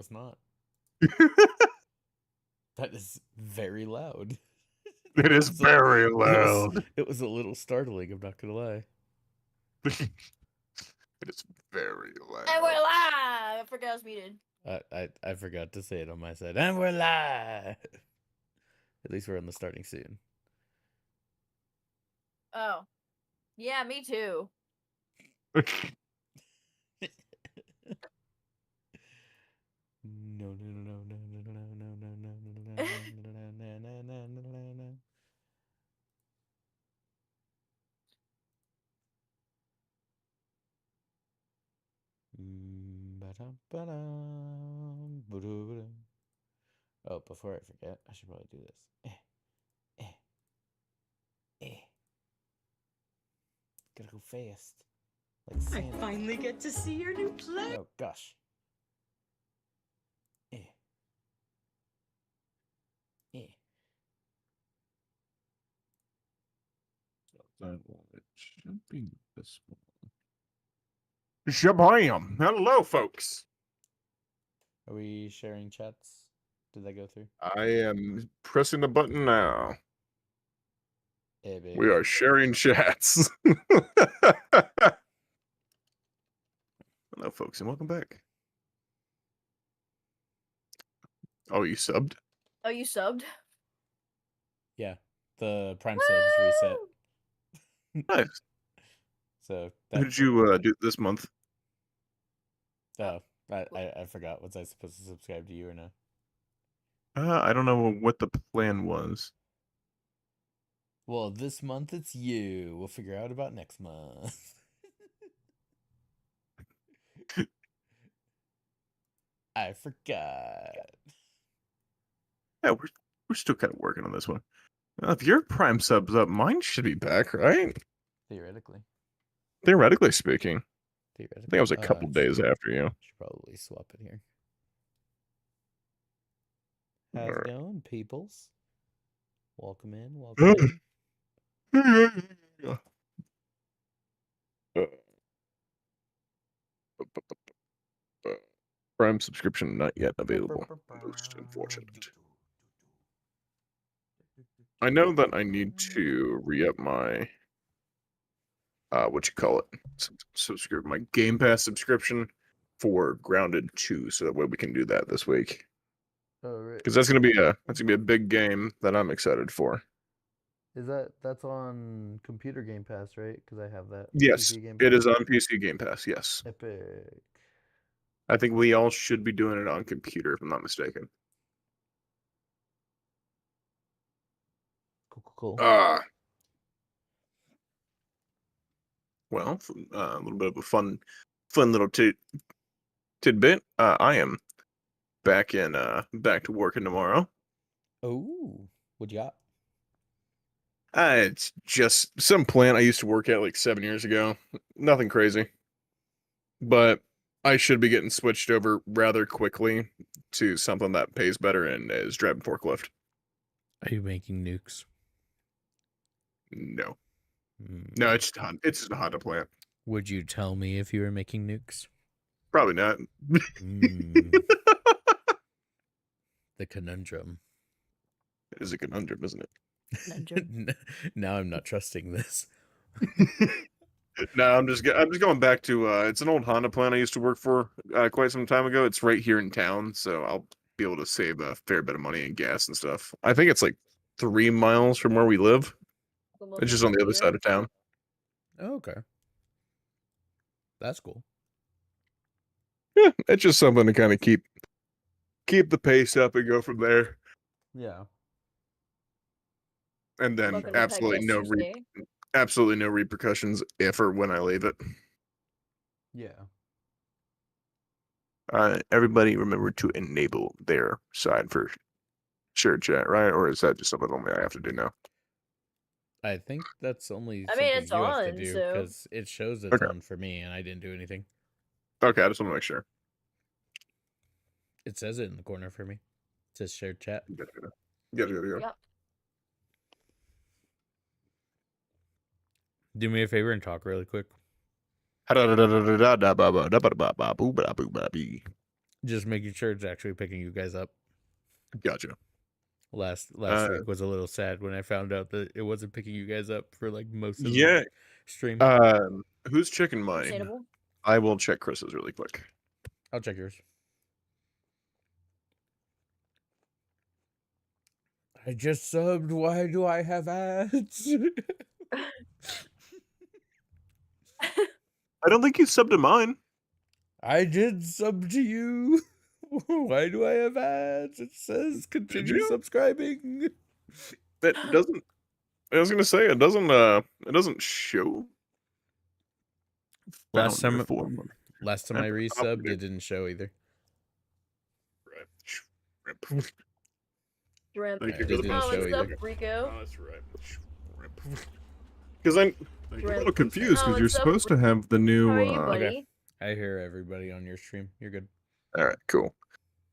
was not. That is very loud. It is very loud. It was a little startling, I'm not gonna lie. It is very loud. And we're live! I forgot I was muted. I forgot to say it on my side. And we're live! At least we're on the starting soon. Oh. Yeah, me too. No. Oh, before I forget, I should probably do this. Gotta go fast. Like Santa. I finally get to see your new play. Oh, gosh. That one, it should be this one. Shabam! Hello, folks. Are we sharing chats? Did that go through? I am pressing the button now. Hey, baby. We are sharing chats. Hello, folks, and welcome back. Oh, you subbed? Oh, you subbed? Yeah, the Prime subs reset. Nice. So Who did you do this month? Oh, I forgot. Was I supposed to subscribe to you or no? I don't know what the plan was. Well, this month it's you. We'll figure out about next month. I forgot. Yeah, we're still kind of working on this one. If your Prime sub's up, mine should be back, right? Theoretically. Theoretically speaking. I Theoretically. think I was a couple days after you. Should probably swap it here. How's it going, peoples? Welcome in. Welcome in. Prime subscription not yet available. Most unfortunate. I know that I need to re-up my my Game Pass subscription for Grounded 2, so that way we can do that this week. Oh, right. Because that's gonna be a big game that I'm excited for. That's on Computer Game Pass, right? Because I have that. Yes, PC Game it Pass. is on PC Game Pass. Yes. Epic. I think we all should be doing it on computer, if I'm not mistaken. Cool. Well, a little bit of a fun little tidbit. I am back to working tomorrow. Oh, what you got? It's just some plant I used to work at like 7 years ago. Nothing crazy, but I should be getting switched over rather quickly to something that pays better and is driving forklift. Are you making nukes? No. No, it's just a Honda plant. Would you tell me if you were making nukes? Probably not. The conundrum. It is a conundrum, isn't it? Now I'm not trusting this. No, I'm just going back to it's an old Honda plant I used to work for quite some time ago. It's right here in town, so I'll be able to save a fair bit of money in gas and stuff. I think it's like 3 miles from where we live. It's just on the other side of town. Oh, okay. That's cool. Yeah, it's just something to kind of keep the pace up and go from there. Yeah. And then absolutely no repercussions if or when I leave it. Yeah. Everybody remember to enable their side for sure chat, right? Or is that just something only I have to do now? I think that's only I mean, something it's you have to on, do so- because it shows it's on for me and I didn't do anything. Okay, I just want to make sure. It says it in the corner for me. It says shared chat. Gotcha. Yep. Do me a favor and talk really quick. Just making sure it's actually picking you guys up. Gotcha. Last Uh, week was a little sad when I found out that it wasn't picking you guys up for like most of Yeah. the stream. Who's checking mine? Understandable. I will check Chris's really quick. I'll check yours. I just subbed. Why do I have ads? I don't think you subbed to mine. I did sub to you. Why do I have ads? It says continue you? subscribing. That doesn't. I was gonna say it doesn't show. Last Founder time form. I resubbed, it didn't show either. Right. Shrimp. Thank you It for the didn't Oh, show what's up, either. Rico? Oh, that's right. Because I'm a little confused Oh, because you're what's up, supposed to have the new. How are you, Okay. buddy? I hear everybody on your stream. You're good. All right, cool.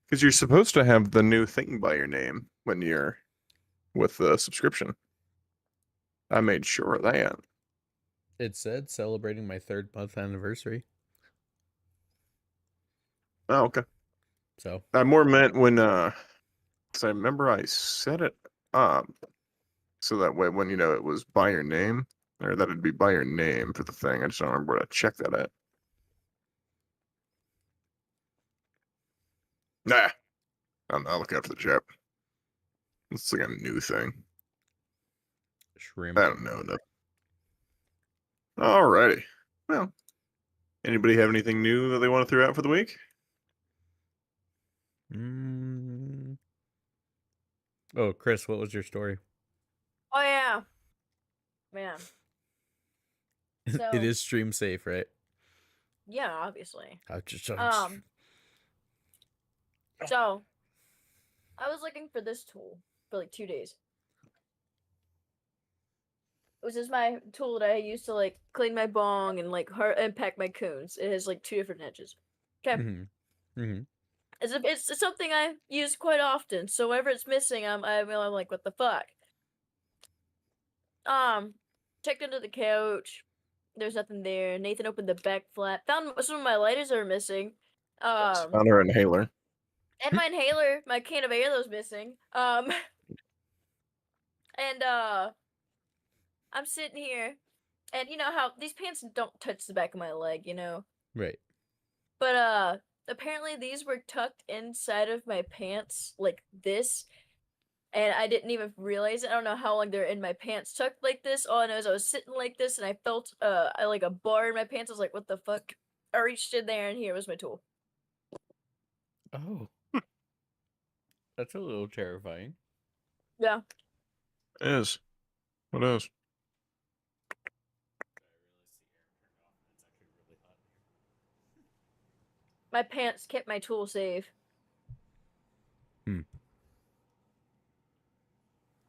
Because you're supposed to have the new thing by your name when you're with the subscription. I made sure of that. It said celebrating my 3rd month anniversary. Oh, okay. So I more meant when, because I remember I set it up so that way when it was by your name, or that it'd be by your name for the thing. I just don't remember where to check that at. Nah, I'll look after the chat. It's like a new thing. shrimp. I don't know enough. Alrighty. Well, anybody have anything new that they want to throw out for the week? Oh, Chris, what was your story? Oh yeah, man. So- It is stream safe, right? Yeah, obviously. Oh. So I was looking for this tool for like 2 days. It was just my tool that I use to like clean my bong and like and pack my coons. It has like 2 different edges. Okay. Mm-hmm. It's something I use quite often. So whenever it's missing, I'm like, what the fuck? Checked under the couch. There's nothing there. Nathan opened the back flap. Found some of my lighters that are missing. Found her inhaler. And my inhaler, my can of air that was missing. And I'm sitting here, and you know how these pants don't touch the back of my leg, you know. Right. But apparently these were tucked inside of my pants like this, and I didn't even realize it. I don't know how long they're in my pants tucked like this. All I know is I was sitting like this, and I felt like a bar in my pants. I was like, "What the fuck?" I reached in there, and here was my tool. Oh. That's a little terrifying. Yeah. It is. What is? My pants kept my tool safe.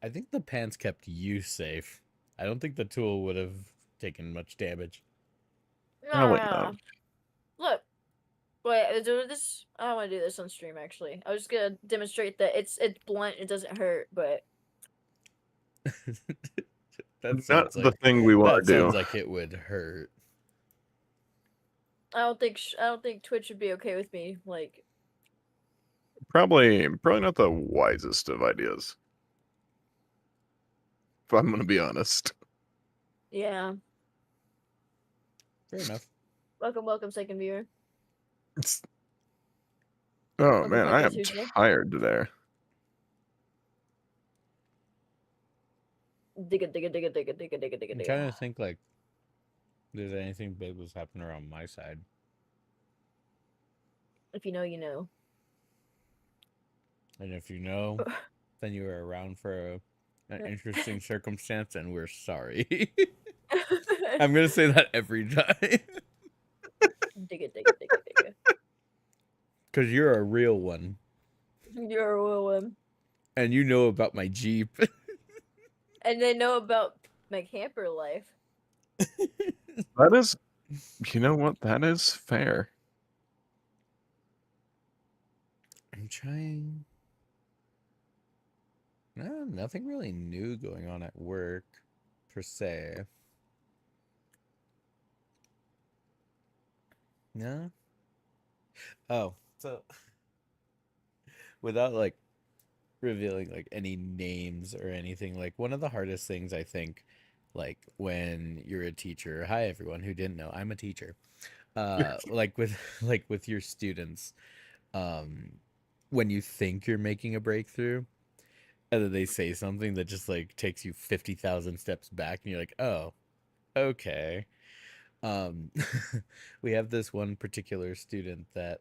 I think the pants kept you safe. I don't think the tool would have taken much damage. Probably not. Look. Wait, do this. I don't want to do this on stream. Actually, I was just gonna demonstrate that it's blunt. It doesn't hurt, but That Not sounds the like thing we want that to do. sounds like it would hurt. I don't think Twitch would be okay with me. Like, Probably not the wisest of ideas. If I'm gonna be honest. yeah. Fair enough. Welcome, second viewer. Oh Welcome man, I back am to Tuesday. tired today. Digga. I'm trying to think like there's anything big was happening around my side. If you know, you know. And if you know, then you were around for an interesting circumstance and we're sorry. I'm gonna say that every time. Digga. Cause you're a real one. You're a real one. And you know about my Jeep. And they know about my camper life. That is, you know what? That is fair. I'm trying. No, nothing really new going on at work, per se. No. Oh, So, without like revealing like any names or anything, like one of the hardest things I think, like when you're a teacher. Hi everyone who didn't know, I'm a teacher. Like with like with your students, um, when you think you're making a breakthrough, and then they say something that just like takes you 50,000 steps back, and you're like, oh, okay. Um, we have this one particular student that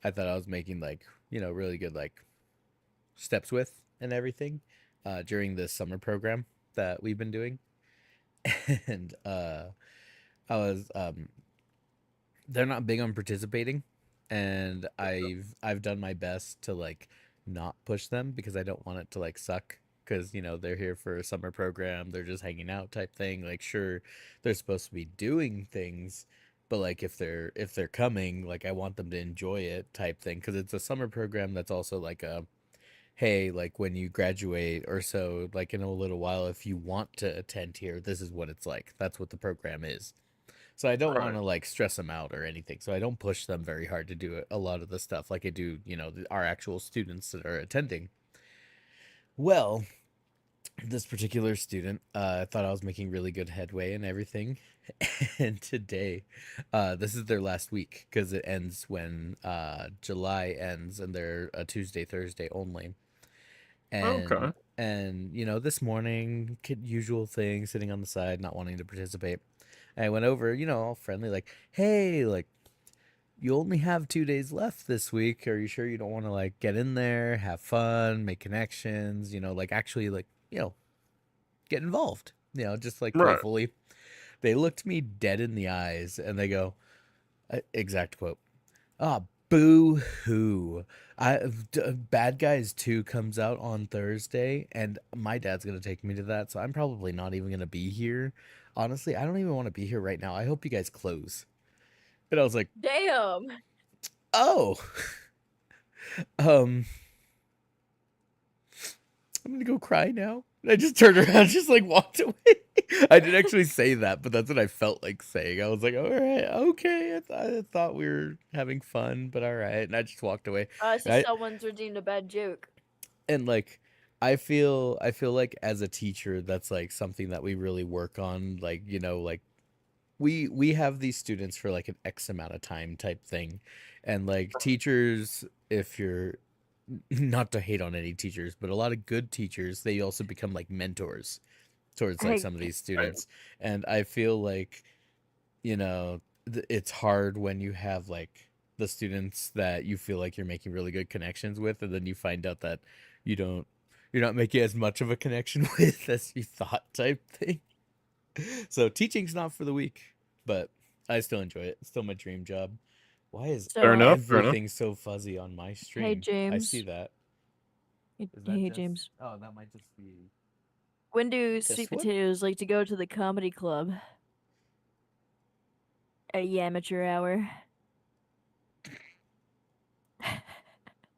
I thought I was making like, really good like steps with and everything during this summer program that we've been doing. And I was they're not big on participating, and I've done my best to like not push them because I don't want it to like suck, because they're here for a summer program, they're just hanging out type thing. Like, sure, they're supposed to be doing things, but like if they're coming, like I want them to enjoy it type thing, because it's a summer program that's also like a, hey, like when you graduate or so, like in a little while, if you want to attend here, this is what it's like. That's what the program is. So I don't want to Right. like stress them out or anything. So I don't push them very hard to do a lot of the stuff like I do, our actual students that are attending. Well, this particular student thought I was making really good headway and everything. And today, this is their last week because it ends when July ends, and they're a Tuesday, Thursday only. Okay. And this morning, usual thing, sitting on the side, not wanting to participate. I went over, all friendly, like, hey, like, you only have 2 days left this week. Are you sure you don't want to like get in there, have fun, make connections, like actually like, get involved, just like Right. playfully. They looked me dead in the eyes and they go, exact quote, ah, boo hoo. Bad Guys 2 comes out on Thursday, and my dad's gonna take me to that, so I'm probably not even gonna be here. Honestly, I don't even want to be here right now. I hope you guys close. And I was like, Damn. oh, um, I'm gonna go cry now. And I just turned around, just like walked away. I didn't actually say that, but that's what I felt like saying. I was like, all right, okay. I thought we were having fun, but all right. And I just walked away. So I, someone's redeemed a bad joke. and like, I feel like as a teacher, that's like something that we really work on. Like, like we have these students for like an X amount of time type thing. And like teachers, if you're not to hate on any teachers, but a lot of good teachers, they also become like mentors towards like some of these students. And I feel like, it's hard when you have like the students that you feel like you're making really good connections with, and then you find out that you don't you're not making as much of a connection with as you thought type thing. So teaching's not for the weak, but I still enjoy it. It's still my dream job. Why is So, Fair enough. Fair enough. everything so fuzzy on my stream? I see James. that. Hey, Is that hey, just... James. Oh, that might just be... When do This Sweet one? Potatoes like to go to the comedy club? At amateur hour.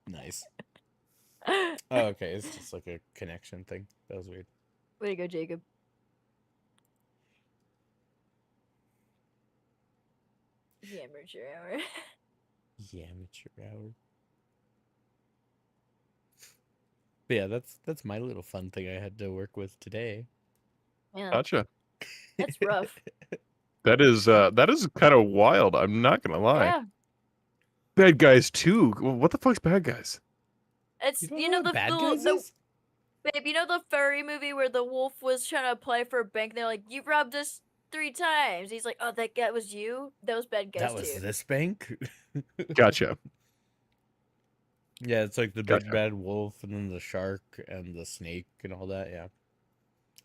Nice. Oh, okay. It's just like a connection thing. That was weird. Way to go, Jacob. The amateur hour. Yeah, amateur hour. But yeah, that's my little fun thing I had to work with today. Yeah, Gotcha. that's rough. That is kind of wild. I'm not gonna lie. Yeah, Bad Guys 2. What the fuck's Bad Guys? it's You know what Bad the Guys is? babe, you know the furry movie where the wolf was trying to apply for a bank. They're like, "You robbed us 3 times." He's like, "Oh, that was you." That was Bad Guys That was too. this bank? Gotcha. Yeah, it's like the Gotcha. big bad wolf and then the shark and the snake and all that, yeah.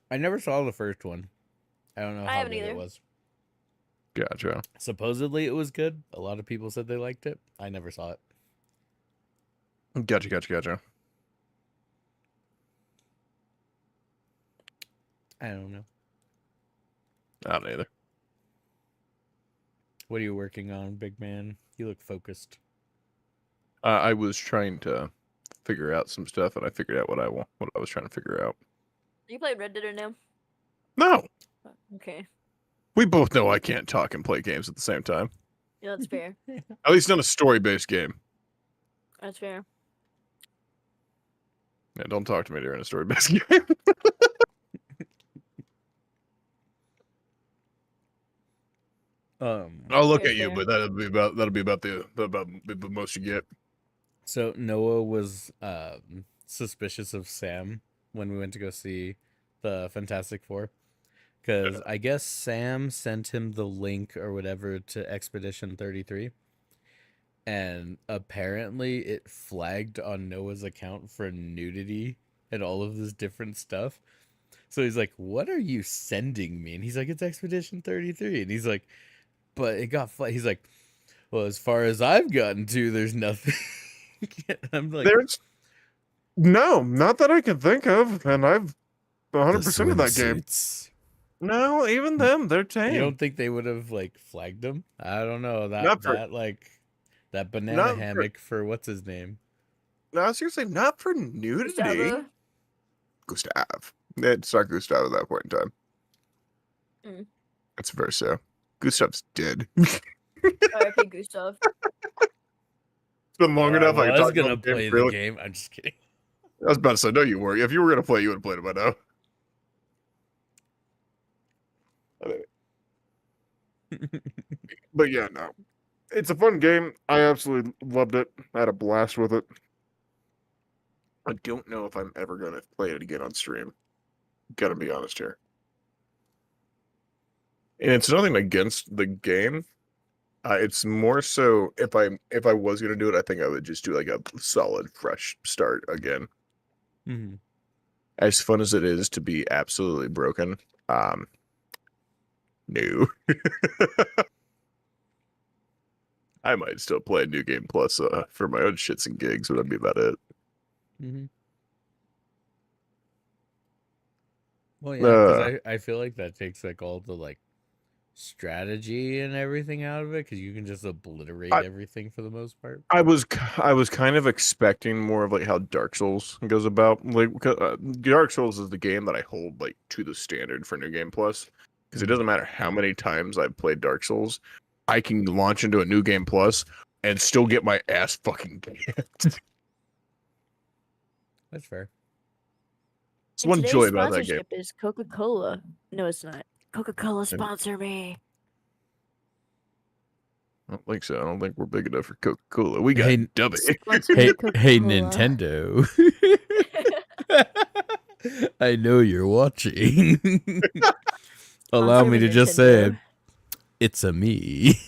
I never saw the first one. I don't know I how haven't good it either. was. Gotcha. Supposedly it was good. A lot of people said they liked it. I never saw it. Gotcha. I don't know. I don't either. What are you working on, big man? You look focused. I was trying to figure out some stuff, and I figured out what I was trying to figure out. You played Red Dead or no? No, Okay, we both know I can't talk and play games at the same time. yeah, that's fair. At least not a story-based game. That's fair. Yeah, don't talk to me during a story-based game. I'll look Very at you, fair. but that'll be about the most you get. So Noah was suspicious of Sam when we went to go see the Fantastic Four, because I guess Sam sent him the link or whatever to Expedition 33, and apparently it flagged on Noah's account for nudity and all of this different stuff. So he's like, "What are you sending me?" And he's like, "It's Expedition 33," and he's like, "But it got flagged." He's like, "Well, as far as I've gotten to, there's nothing." I'm like, There's no, not that I can think of, and I've the 100% of that game. swimsuits. No, even them, they're tame. You don't think they would have like flagged him? I don't know Not for- that banana not for- hammock for what's his name? No, I was gonna say not for nudity. Gustavo? Gustav. It's not Gustav at that point in time. Mm. It's Verso. Gustav's dead. R.I.P. Gustav. It's been long enough. I was talk gonna about the game play the freely. game. I'm just kidding. I was about to say, no, you were. If you were gonna play, you would have played it by now. But yeah, no. It's a fun game. I absolutely loved it. I had a blast with it. I don't know if I'm ever gonna play it again on stream. Gotta be honest here. And it's nothing against the game. It's more so if I was gonna do it, I think I would just do like a solid fresh start again. Mhm. As fun as it is to be absolutely broken, no. I might still play New Game Plus for my own shits and gigs, but that'd be about it. Mhm. Well, yeah, because Uh. I feel like that takes like all the like strategy and everything out of it, because you can just obliterate everything for the most part. I was kind of expecting more of like how Dark Souls goes about. Like Dark Souls is the game that I hold like to the standard for New Game Plus, because it doesn't matter how many times I've played Dark Souls, I can launch into a New Game Plus and still get my ass fucking kicked. That's fair. It's And one today's joy about that game. sponsorship is Coca-Cola. No, it's not. Coca-Cola sponsor me. I don't think so. I don't think we're big enough for Coca-Cola. We got Hey, Dubby. Sponsor Hey, me, Coca-Cola. hey, Nintendo. I know you're watching. Allow Sponsor me to just say, Nintendo. it's a me.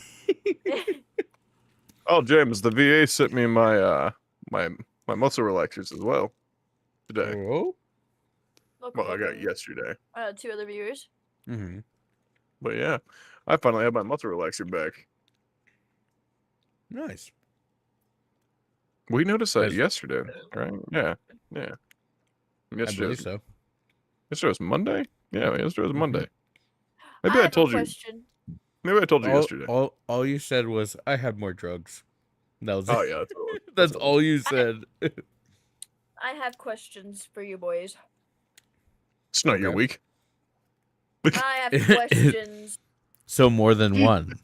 Oh, James, the VA sent me my my muscle relaxers as well today. Oh. Well, I got it yesterday. 2 other viewers. Mm-hmm. But yeah, I finally have my muscle relaxer back. Nice. We noticed that Yes. yesterday, right? Yeah. I Yesterday believe was, so. yesterday was Monday? Yeah, yesterday was Mhm. Monday. Maybe I I have told a you. question. Maybe I told you yesterday. All you said was, I had more drugs. That was Oh it. yeah, that's all. That's all. all you said. I have questions for you boys. It's not your Okay. week. I have questions. So more than one.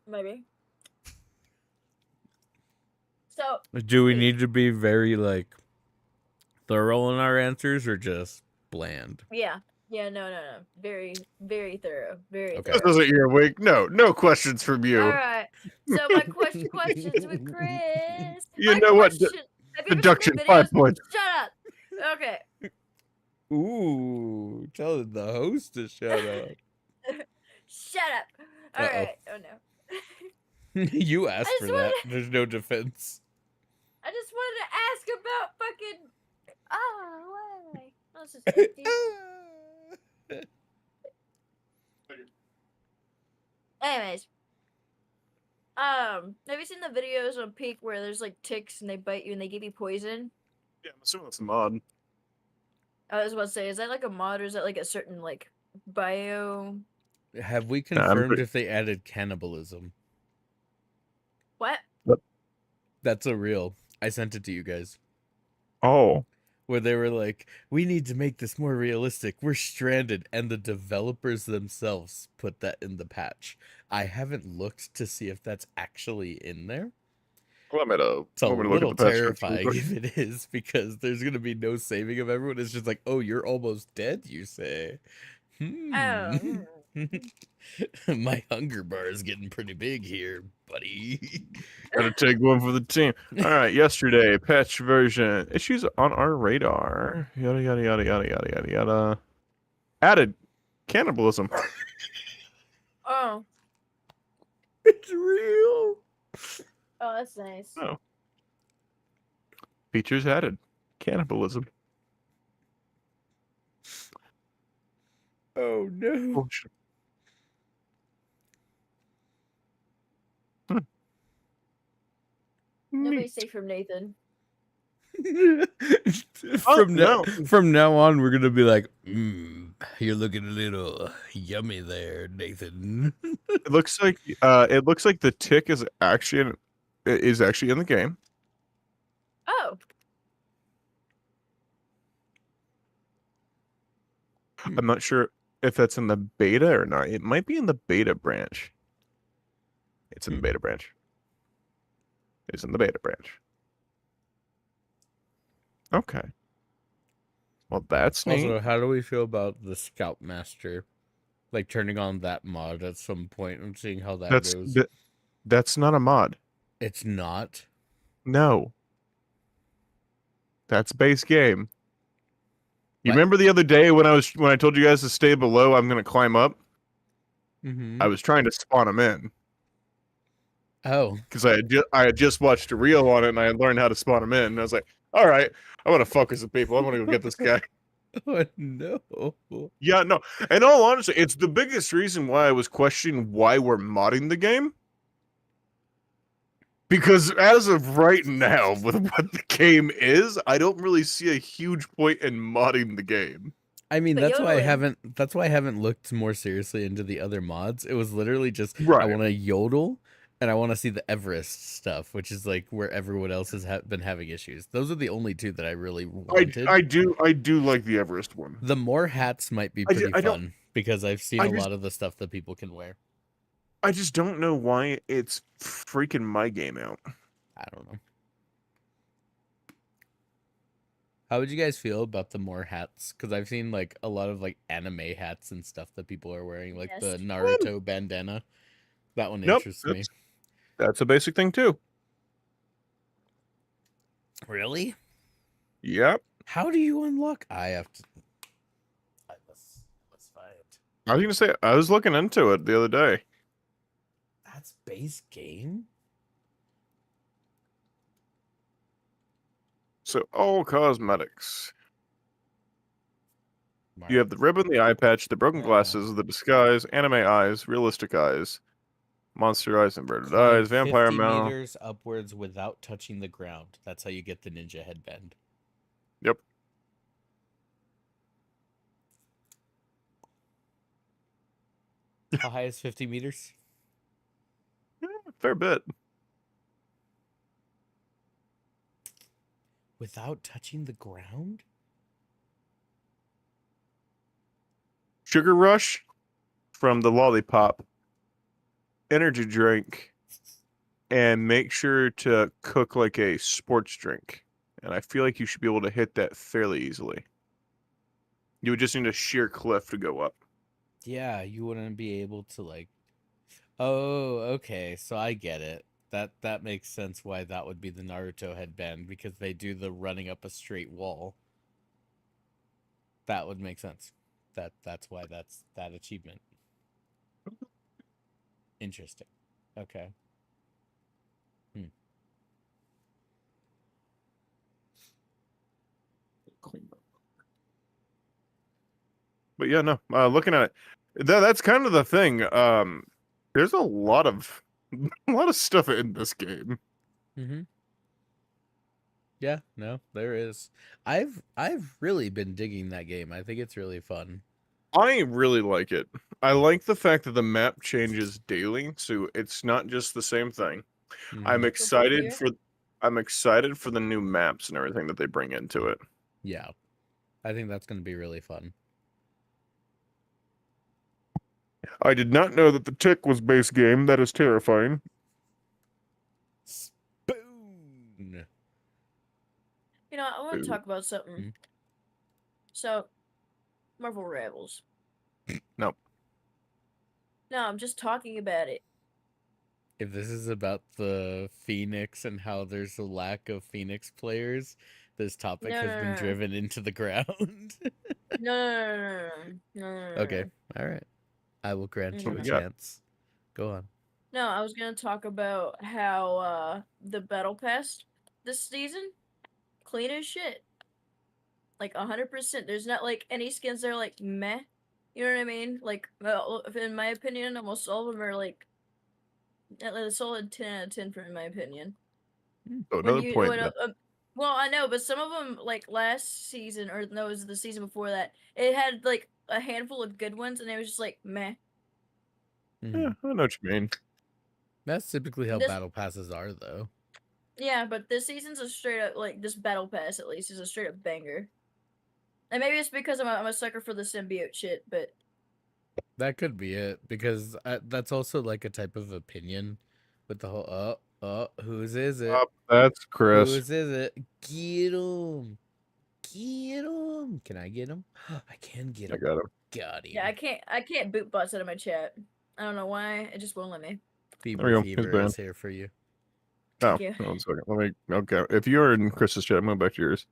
Maybe. So, Do we need to be very like thorough in our answers or just bland? yeah. Yeah, no. Very, very thorough. Very Okay. This thorough. isn't your week. No questions from you. All right. So my questions with Chris. You My know what? question- Have you ever seen Deduction the 5 videos? points. Shut up. Okay. Ooh, tell the host to shut up. Shut up. All Uh-oh. right. Oh no. You asked just for wanted that. to- There's no defense. I just wanted to ask about fucking. Oh, why? I was just confused. Anyways, have you seen the videos on Peak where there's like ticks and they bite you and they give you poison? Yeah, I'm assuming that's a mod. I was about to say, is that like a mod or is that like a certain like bio? Have we Nah, I'm confirmed pretty- if they added cannibalism? What? That's a real. I sent it to you guys. Oh. Where they were like, we need to make this more realistic. We're stranded. And the developers themselves put that in the patch. I haven't looked to see if that's actually in there. Want me to, It's a want me to look at little the patch notes real terrifying quick? if it is, because there's gonna be no saving of everyone. It's just like, oh, you're almost dead, you say. Oh. My hunger bar is getting pretty big here, buddy. Gotta take one for the team. All right, yesterday, patch version. Issues on our radar. Yada, yada, yada, yada, yada, yada, yada. Added cannibalism. Oh. It's real. Oh, that's nice. Oh. Features added. Cannibalism. Oh no. Oh, shit. Hmm. Nobody's Neat. safe from Nathan. From now on, we're gonna be like, you're looking a little yummy there, Nathan. It looks like the tick is actually in the game. Oh. I'm not sure if that's in the beta or not. It might be in the beta branch. It's in the beta branch. It's in the beta branch. Okay. Well, that's neat. Also, how do we feel about the Scoutmaster? Like turning on that mod at some point and seeing how that goes. That's not a mod. It's not. No. That's base game. You What? remember the other day when I told you guys to stay below, I'm gonna climb up? Mm-hmm. I was trying to spawn them in Oh. because I had just watched a reel on it and I had learned how to spawn them in. And I was like, all right, I'm gonna fuck with some people. I'm gonna go get this guy. Oh no. Yeah, no. In all honesty, it's the biggest reason why I was questioning why we're modding the game. Because as of right now, with what the game is, I don't really see a huge point in modding the game. I mean, But that's why I yodeling. haven't looked more seriously into the other mods. It was literally just I Right. want to yodel and I want to see the Everest stuff, which is like where everyone else has been having issues. Those are the only two that I really wanted. I do like the Everest one. The more hats might be I pretty don't- fun because I've seen I a just- lot of the stuff that people can wear. I just don't know why it's freaking my game out. I don't know. How would you guys feel about the more hats? Because I've seen like a lot of like anime hats and stuff that people are wearing, like the Yes. Naruto bandana. That one Nope, interests me. That's a basic thing too. Really? Yep. How do you unlock? I have to. Let's find. I was gonna say I was looking into it the other day. That's base game. So all cosmetics. You have the ribbon, the eye patch, the broken glasses, the disguise, anime eyes, realistic eyes, monster eyes, inverted Climb eyes, vampire 50 mouth. meters upwards without touching the ground. That's how you get the ninja headband. Yep. How high is 50 meters? Fair bit. Without touching the ground? Sugar Rush from the Lollipop. Energy drink. And make sure to cook like a sports drink. And I feel like you should be able to hit that fairly easily. You would just need a sheer cliff to go up. Yeah, you wouldn't be able to like. Oh, okay. So I get it. That makes sense why that would be the Naruto headband, because they do the running up a straight wall. That would make sense. That's why that's that achievement. Interesting. Okay. But yeah, no. Looking at it, that's kind of the thing. There's a lot of stuff in this game. Mm-hmm. Yeah, no, there is. I've really been digging that game. I think it's really fun. I really like it. I like the fact that the map changes daily, so it's not just the same thing. I'm Mhm. excited for the new maps and everything that they bring into it. Yeah, I think that's going to be really fun. I did not know that the tick was base game. That is terrifying. Boom. You know, I want Ooh. to talk about something. Hmm? So, Marvel Rivals. Nope. No, I'm just talking about it. If this is about the Phoenix and how there's a lack of Phoenix players, this topic No, has no, been no. driven into the ground. No. Okay, all right. I will grant you What a we got? chance. Go on. No, I was gonna talk about how the Battle Pass this season clean as shit. Like 100%. There's not like any skins that are like meh. You know what I mean? Like, well, in my opinion, almost all of them are like a solid 10 out of 10 in my opinion. So When another you point. when well, I know, but some of them like last season or no, it was the season before that. It had like a handful of good ones, and it was just like meh. Mhm. Yeah, I know what you mean. That's typically how This- battle passes are, though. Yeah, but this season's a straight up like this battle pass at least is a straight up banger. And maybe it's because I'm a sucker for the symbiote shit, but That could be it, because that's also like a type of opinion with the whole, whose is it? That's Chris. Whose is it? Get him. Get him. Can I get him? I can get I him. got him. Got him. yeah, I can't boot bots out of my chat. I don't know why, it just won't let me. There we Fever go. He's Fever banned. is here for you. Oh, Thank you. hold on a second. Let me. Okay, if you are in Chris's chat, I'm going back to yours.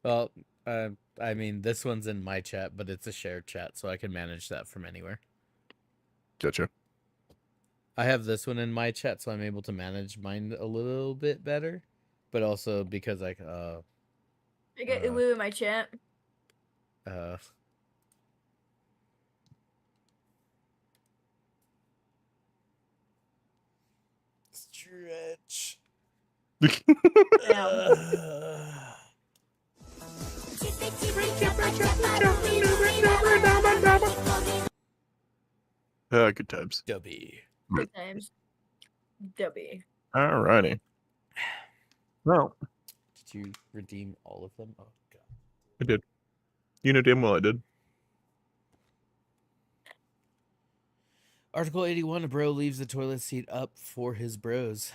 Well, I mean, this one's in my chat, but it's a shared chat, so I can manage that from anywhere. Gotcha. I have this one in my chat, so I'm able to manage mine a little bit better, but also because I get Uwu in my chat. Stretch. Good times. Dubby. Good times. W. Alrighty. Well, Did you redeem all of them? Oh god. I did. You know damn well I did. Article 81, a bro leaves the toilet seat up for his bros.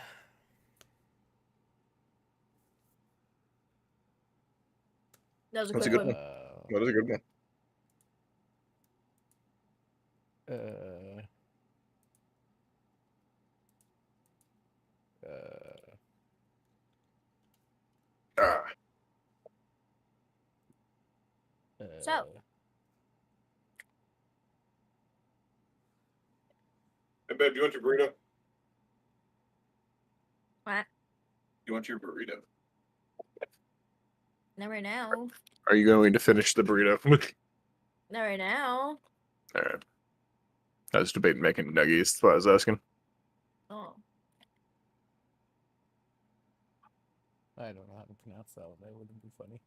That was a That's a quick good one. That is a good one. So. Hey, babe, do you want your burrito? What? You want your burrito? Not right now. Are you going to finish the burrito? Not right now. Alright. I was debating making nuggies. That's what I was asking. Oh. I don't know how to pronounce that one. That wouldn't be funny.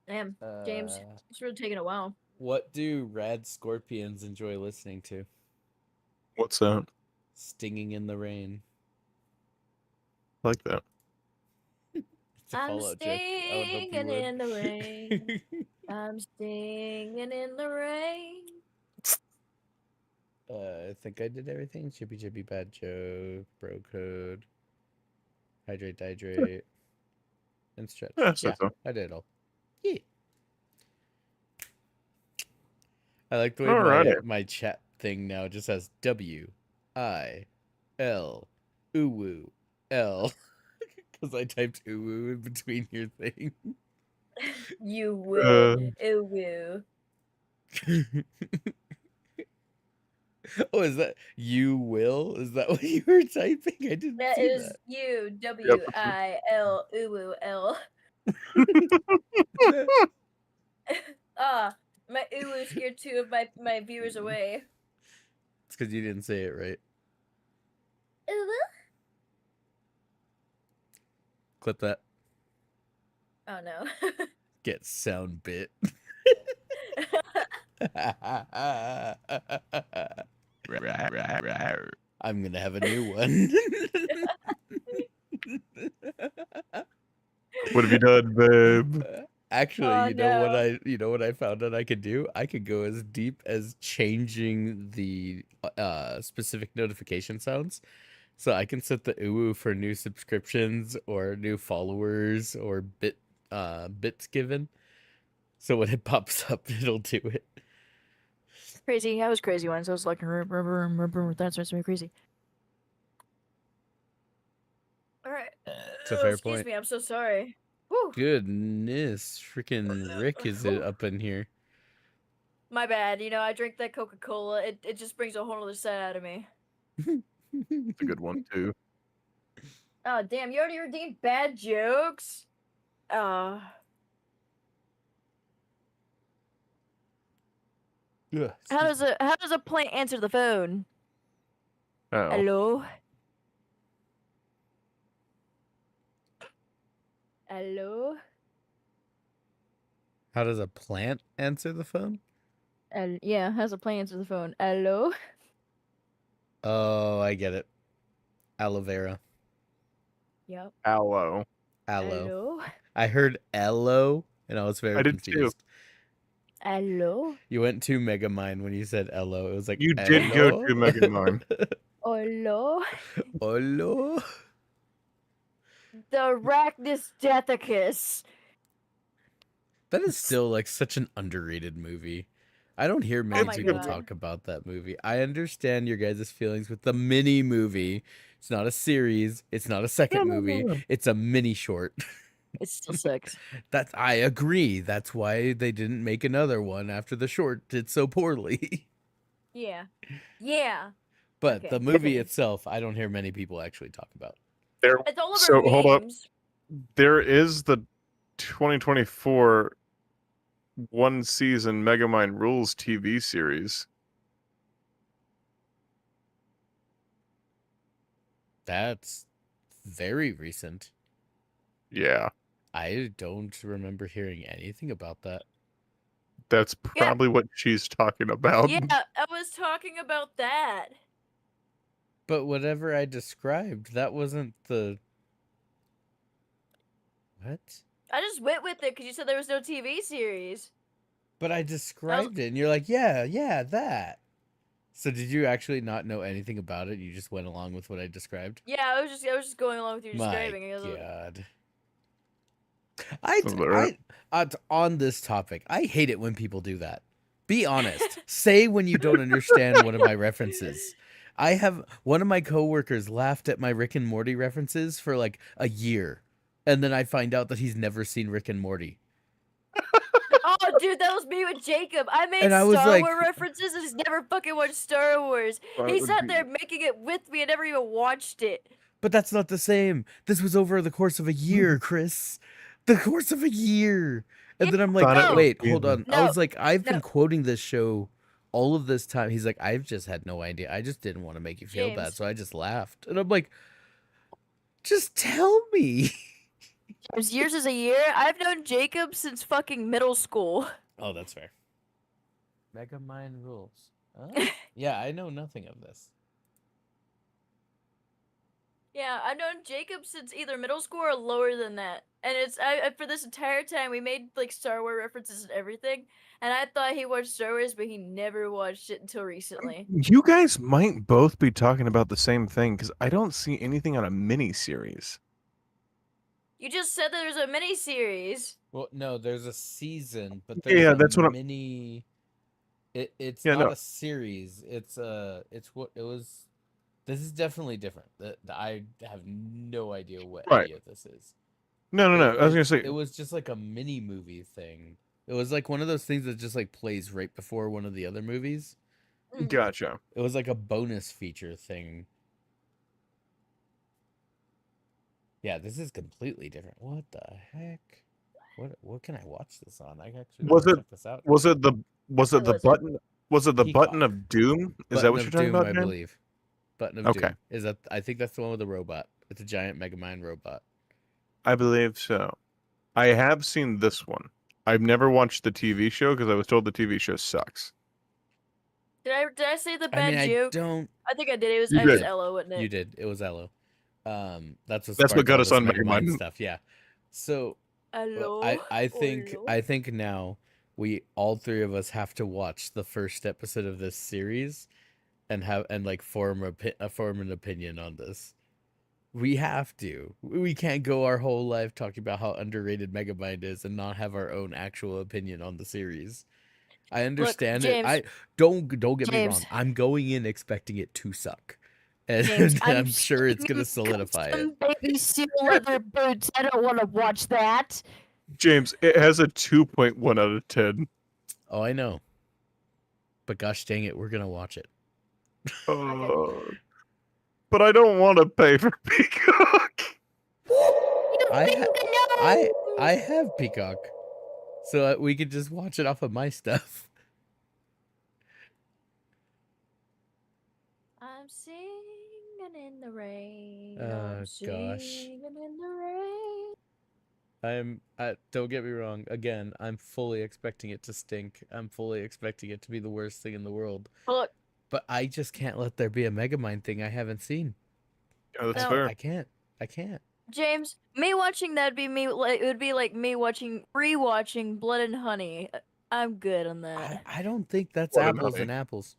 Damn, James, it's really taking a while. What do rad scorpions enjoy listening to? What's that? Stinging in the Rain. I like that. It's a I'm Fallout joke. I would hope you stinging would. in the rain. I'm stinging in the rain. I think I did everything. Chippy chippy bad joke, bro code, hydrate, and stretch. Yeah, Yeah, so. I did it all. Yeah. I like the way Alrighty. my chat thing now just has W-I-L uwu L because I typed uwu in between your thing. You would. It will. Oh, is that you will? Is that what you were typing? I didn't That see is that. you. W-I-L. Uwu-L. Ah, my uwu scared two of my viewers away. It's because you didn't say it right. Uwu? Clip that. Oh no. Get sound bit. I'm gonna have a new one. What have you done, babe? Actually, Oh, no. you know what I found out I could do? I could go as deep as changing the specific notification sounds. So I can set the uwu for new subscriptions or new followers or bits given. So when it pops up, it'll do it. Crazy. I was crazy once. I was like, that's what's me crazy. All right. It's a fair Excuse point. me. I'm so sorry. Whew. Goodness, freaking Rick is it up in here? My bad. You know, I drink that Coca-Cola. It just brings a whole other side out of me. It's a good one too. Oh, damn. You already redeemed bad jokes? Ugh, How does a plant answer the phone? Oh, Hello? Hello? How does a plant answer the phone? Yeah, how's a plant answer the phone? Hello? Oh, I get it. Aloe vera. Yep. aloe. Aloe. Hello? I heard Elo, and I was very I did too. confused. Hello? You went to Megamind when you said Elo. It was like You did go to "Elo?" Megamind. Hello? Olo. The Arachnus Deathicus. That is still like such an underrated movie. I don't hear many my people God. talk about that movie. I understand your guys' feelings with the mini movie. It's not a series. It's not a second movie. It's a mini short. It still sucks. I agree. That's why they didn't make another one after the short did so poorly. Yeah. Yeah. But Okay, the movie continue. itself, I don't hear many people actually talk about. There. It's all over So hold up. memes. There is the 2024 one season Megamind Rules TV series. That's very recent. Yeah, I don't remember hearing anything about that. that's probably what she's talking about. Yeah, I was talking about that. But whatever I described, that wasn't the... What? I just went with it because you said there was no TV series. But I described it, and you're like, yeah, that. So did you actually not know anything about it? You just went along with what I described? Yeah, I was just going along with your My describing. I was like, God. Alert. On this topic, I hate it when people do that. Be honest. Say when you don't understand one of my references. I have one of my coworkers laughed at my Rick and Morty references for like a year, and then I find out that he's never seen Rick and Morty. oh, dude, that was me with Jacob. I made And I was Star like- Wars references and he's never fucking watched Star Wars. That He would sat be- there making it with me and never even watched it. But that's not the same. This was over the course of a year, Chris. The course of a year. And then I'm like, Thought it was wait, being- hold on. I No, was like, I've been no. quoting this show all of this time. He's like, I've just had no idea. I just didn't want to make you feel bad, James. so I just laughed. And I'm like, just tell me. James, years is a year. I've known Jacob since fucking middle school. Oh, that's fair. Megamind rules. Oh, yeah, I know nothing of this. Yeah, I've known Jacob since either middle school or lower than that. And it's for this entire time we made like Star Wars references and everything. And I thought he watched Star Wars, but he never watched it until recently. You guys might both be talking about the same thing because I don't see anything on a mini series. You just said there was a mini series. Well, no, there's a season, but Yeah, there's a that's what I'm- mini. It's Yeah, not no. a series. It's what it was. This is definitely different. I have no idea what Right. any of this is. No. I was gonna say it was just like a mini movie thing. It was like one of those things that just like plays right before one of the other movies. gotcha. It was like a bonus feature thing. Yeah, this is completely different. What the heck? What can I watch this on? I actually Was wanna it- check this out. Was it the What was it? button? Was it the button Peacock. of Doom? Is Button that what of you're talking Doom, about, I Jen? believe. Button of Okay. Doom. Is that? I think that's the one with the robot. It's a giant Megamind robot. I believe so. I have seen this one. I've never watched the TV show because I was told the TV show sucks. Did I say the I bad mean, I joke? don't. I think I did. It was You I was did. Ella, wasn't it? You did. It was Elo. That's what. That's what sparked got all us this on Megamind. stuff. Yeah. So Hello. I think Hello? now we all three of us have to watch the first episode of this series and like form form an opinion on this. We have to. We can't go our whole life talking about how underrated Megamind is and not have our own actual opinion on the series. I understand it. James. I don't get me James. wrong. I'm going in expecting it to suck. And James, I'm sure it's gonna solidify it. Some baby seal leather boots. I don't want to watch that. James, it has a 2.1 out of 10. Oh, I know. But gosh dang it, we're gonna watch it. But I don't want to pay for Peacock. I have Peacock, so we could just watch it off of my stuff. I'm singing in the rain. Oh, I'm gosh. singing in the rain. Don't get me wrong. Again, I'm fully expecting it to stink. I'm fully expecting it to be the worst thing in the world. Look, But I just can't let there be a Megamind thing I haven't seen. Yeah, that's No. fair. I can't. James, me watching that'd be me. Like it would be like me rewatching Blood and Honey. I'm good on that. I don't think that's Blood and apples Honey. and apples.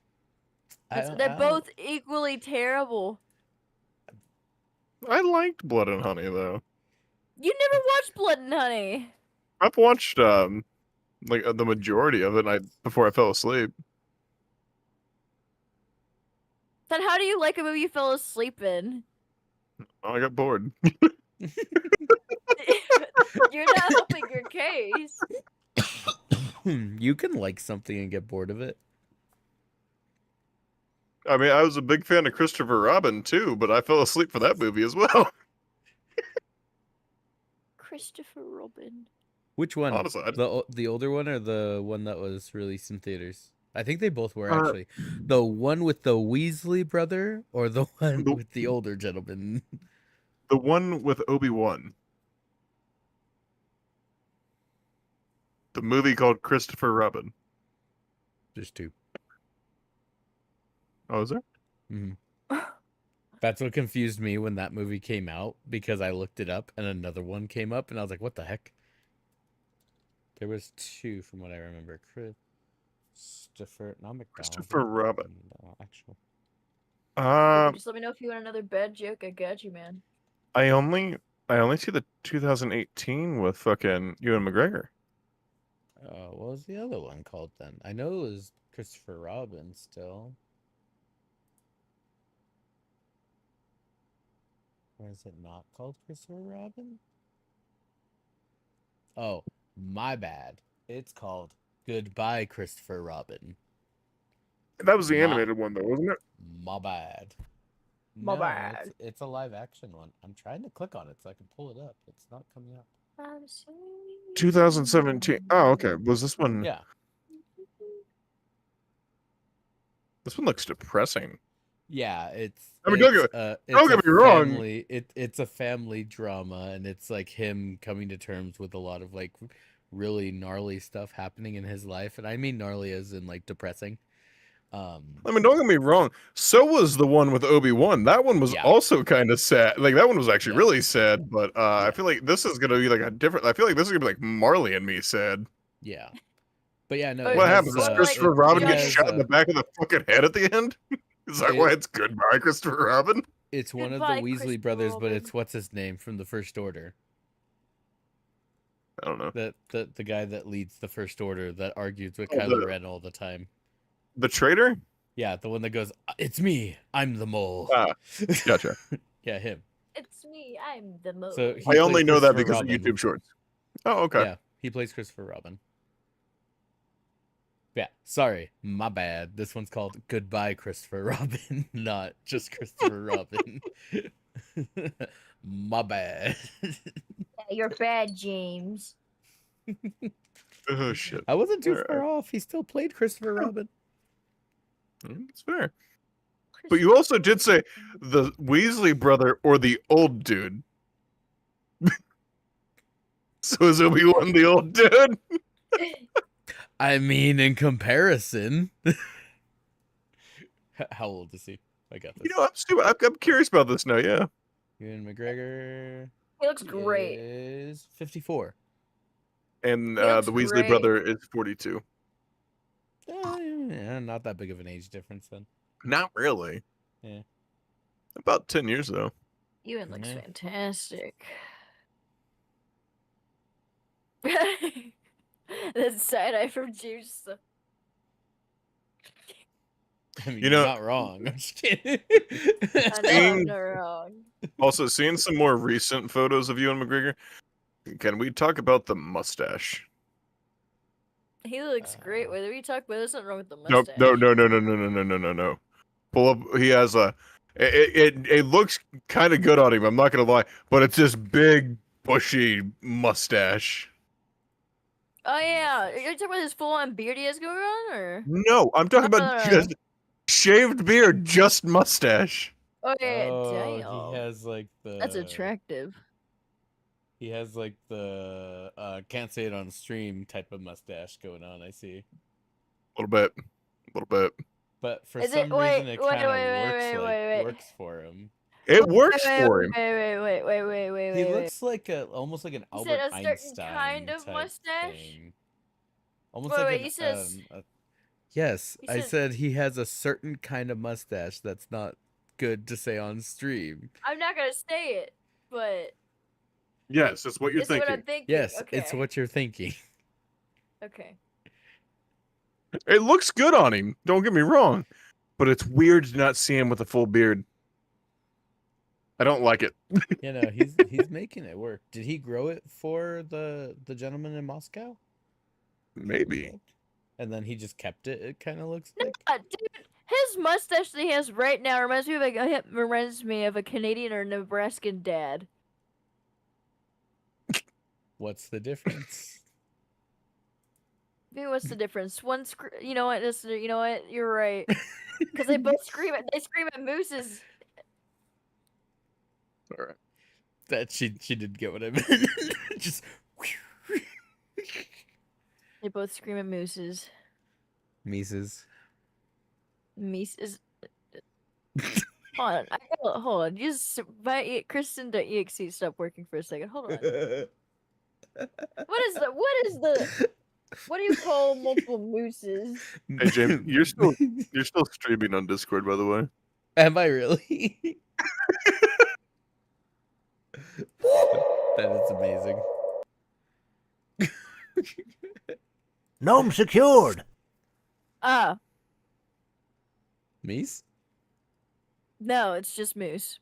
They're both equally terrible. I liked Blood and Honey though. You never watched Blood and Honey. I've watched like the majority of it before I fell asleep. Then how do you like a movie you fell asleep in? I got bored. You're not helping your case. You can like something and get bored of it. I mean, I was a big fan of Christopher Robin too, but I fell asleep for that movie as well. Christopher Robin. Which one? Honestly, The older one or the one that was released in theaters? I think they both were Uh, actually. The one with the Weasley brother or the one The- with the older gentleman? the one with Obi-Wan. The movie called Christopher Robin. There's two. Oh, is there? That's what confused me when that movie came out because I looked it up and another one came up and I was like, what the heck? There was two from what I remember. Not McDonald. Christopher Robin. Actual. Just let me know if you want another bad joke. I got you, man. I only see the 2018 with fucking Ewan McGregor. What was the other one called then? I know it was Christopher Robin still. Or is it not called Christopher Robin? Oh, my bad. It's called Goodbye, Christopher Robin. That was the Ma- animated one though, wasn't it? My bad. My No, bad. It's a live action one. I'm trying to click on it so I can pull it up. It's not coming up. I'm singing 2017. Oh, okay. Was this one? Yeah. This one looks depressing. Yeah, it's. I mean, don't get me wrong. It's a family drama, and it's like him coming to terms with a lot of like really gnarly stuff happening in his life, and I mean gnarly as in like depressing. I mean, don't get me wrong. So was the one with Obi-Wan. That one was Yeah. also kind of sad. Like that one was actually Yeah. really sad. But I feel like this is gonna be like a different. I feel like this is gonna be like Marley and Me sad. Yeah, but yeah, no. What it What has, happens? Does like, Christopher it Robin get has, shot in the back of the fucking head at the end? Is that why it's Goodbye, Christopher Robin? It's one of Goodbye, the Weasley Christopher brothers, but Robin. it's what's his name from the First Order. I don't know. The guy that leads the First Order that argues with Oh, Kylo the- Ren all the time. The traitor? Yeah, the one that goes, "It's me, I'm the mole." Ah, gotcha. Yeah, him. It's me. I'm the most. So he I only plays know that Christopher because Robin. of YouTube Shorts. Oh, okay. Yeah, he plays Christopher Robin. Yeah, sorry, my bad. This one's called Goodbye, Christopher Robin, not just Christopher Robin. My bad. You're bad, James. Oh shit. I wasn't too Alright. far off. He still played Christopher Robin. That's fair. But you also did say the Weasley brother or the old dude. So is Obi-Wan the old dude? I mean, in comparison. How old is he? I got this. You know, I'm curious about this now, yeah. Ewan McGregor He looks great. is 54. and He looks the Weasley great. brother is 42. Yeah, not that big of an age difference then. Not really. Yeah. About 10 years though. Ewan looks Yeah. fantastic. That's side eye from Juice. I mean, You you're know- not wrong. I'm just kidding. I know I'm Seeing- not wrong. Also, seeing some more recent photos of Ewan McGregor. Can we talk about the mustache? He looks great. Whether we talk about, there's nothing wrong with the No, mustache. no. Pull up. He has a. It looks kind of good on him. I'm not gonna lie, but it's this big bushy mustache. Oh yeah, you're talking about this full-on beard he has going on, or? No, I'm talking about just shaved beard, just mustache. Oh yeah, Oh, damn. he has like the. That's attractive. He has like the can't say it on stream type of mustache going on. I see, A little bit. but for Is some it- wait, reason it wait, kind of wait, wait. works for him. It works wait, for him. Wait. He looks like almost like an You Albert said a certain Einstein kind of type mustache? thing. Almost Wait, like wait, an, you said yes, you I said- said he has a certain kind of mustache that's not good to say on stream. I'm not gonna say it, but Yes, that's what you're this is what thinking. I'm thinking. Yes, okay. it's what you're thinking. Okay. It looks good on him. Don't get me wrong, but it's weird to not see him with a full beard. I don't like it. You know, he's making it work. Did he grow it for the gentleman in Moscow? Maybe. And then he just kept it. It kind of looks No, like. dude, his mustache that he has right now reminds me of a Canadian or Nebraskan dad. What's the difference? Maybe what's the difference? You know what? You know what? You're right. Because they both scream at mooses. All right. That she did get what I meant. Just. They both scream at mooses. Mises. Mises. Hold on. Hold on. Just Kristen.exe stop working for a second. Hold on. What do you call multiple mooses? Hey James, you're still streaming on Discord, by the way. Am I really? That is amazing. Gnome secured. Mies? No, it's just moose.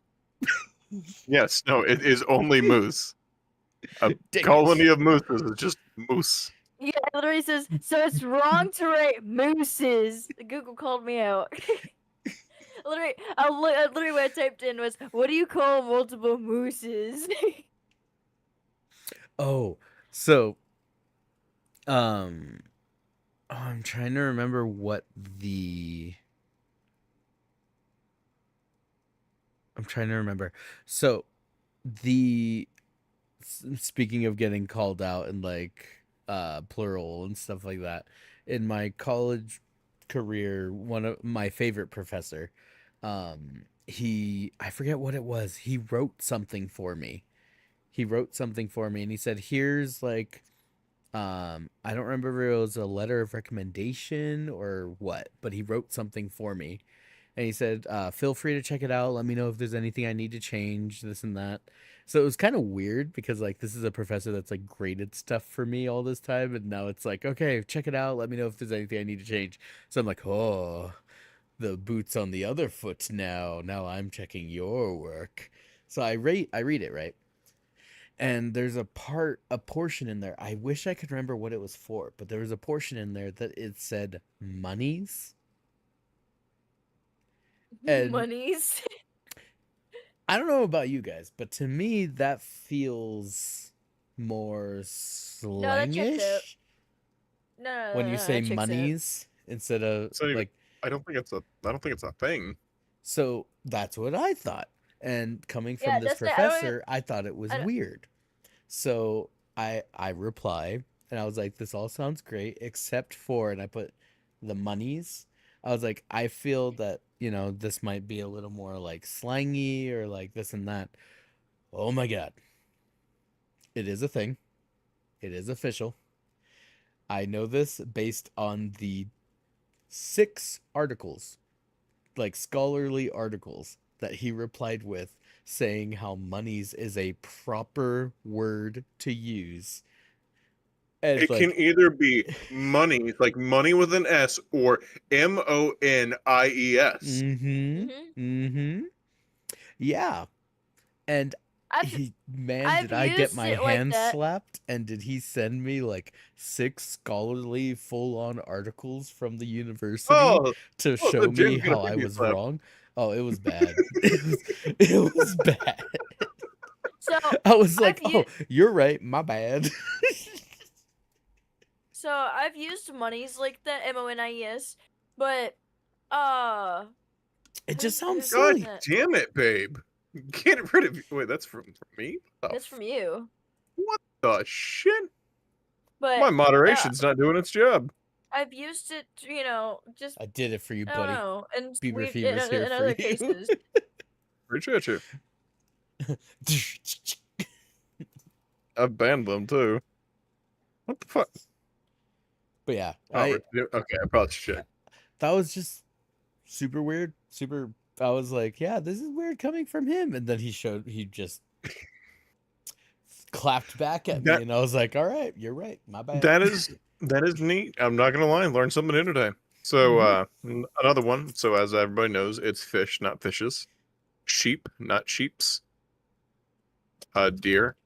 Yes, no, it is only moose. A Dang it. colony of mooses is just moose. Yeah, it literally says, so it's wrong to write mooses. Google called me out. Literally what I typed in was, what do you call multiple mooses? Oh, so I'm trying to remember what I'm trying to remember. So speaking of getting called out and like plural and stuff like that, in my college career, one of my favorite professor, I forget what it was. He wrote something for me. And he said, here's like, I don't remember if it was a letter of recommendation or what, but he wrote something for me. And he said, feel free to check it out. Let me know if there's anything I need to change, this and that. So it was kind of weird because like this is a professor that's like graded stuff for me all this time. And now it's like, okay, check it out. Let me know if there's anything I need to change. So I'm like, oh, the boot's on the other foot now. Now I'm checking your work. So I read it, right? And there's a portion in there. I wish I could remember what it was for, but there was a portion in there that it said monies. And Monies. I don't know about you guys, but to me that feels more that checks slangish out. No, when you that say checks out. monies instead of So you- like. I don't think it's a thing. So that's what I thought. And coming from Yeah, this that's I don't even- professor, I thought it was I don't- weird. So I reply and I was like, this all sounds great, except for, and I put the monies. I was like, I feel that, this might be a little more like slangy or like this and that. Oh my God. It is a thing. It is official. I know this based on the 6 articles, like scholarly articles, that he replied with saying how monies is a proper word to use. And It can either be money, like money with an S, or MONIES. mm-hmm. Mhm. Mm-hmm. Yeah. And I've man, I've did I get used my it like hand that. slapped, and did he send me like 6 scholarly full-on articles from the university Oh, to oh, show the me James gonna how I give you a was slap. wrong? Oh, it was bad. It was bad. So I was like, I've "Oh, used you're right. My bad." I've used monies like that, MONIES, but uh It just sounds who's saying God silly. that? damn it, babe. Get rid of you. Wait, that's from me? What the That's from you. What the shit? But My moderation's not doing its job. I've used it, just I did it for you, I don't buddy. know, and Beaver we've Fever's here in for other you. cases. Appreciate you. I've banned them too. What the fuck? But yeah, Oh, okay, I probably should. that was just super weird. Super. I was like, yeah, this is weird coming from him, and then he just clapped back at me, That and I was like, all right, you're right, my bad. that is neat. I'm not gonna lie, learned something new today. So another one. So as everybody knows, it's fish, not fishes. Sheep, not sheeps. Deer.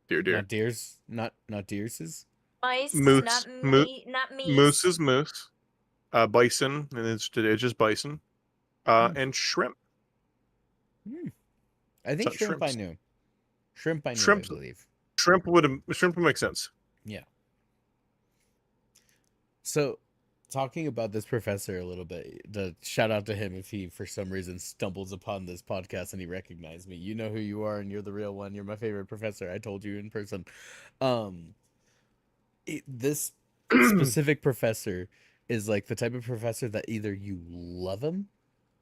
Deer. Not deers, not deerses. Mice, Moose, not moo- not moose meese. is moose. Bison, and it's just bison. And shrimp. I think So shrimp I shrimps. knew. Shrimp I knew, I Shrimp believe. Shrimp would make sense. Yeah. So, talking about this professor a little bit, the shout out to him if he for some reason stumbles upon this podcast and he recognized me. You know who you are and you're the real one. You're my favorite professor. I told you in person. This specific professor is like the type of professor that either you love him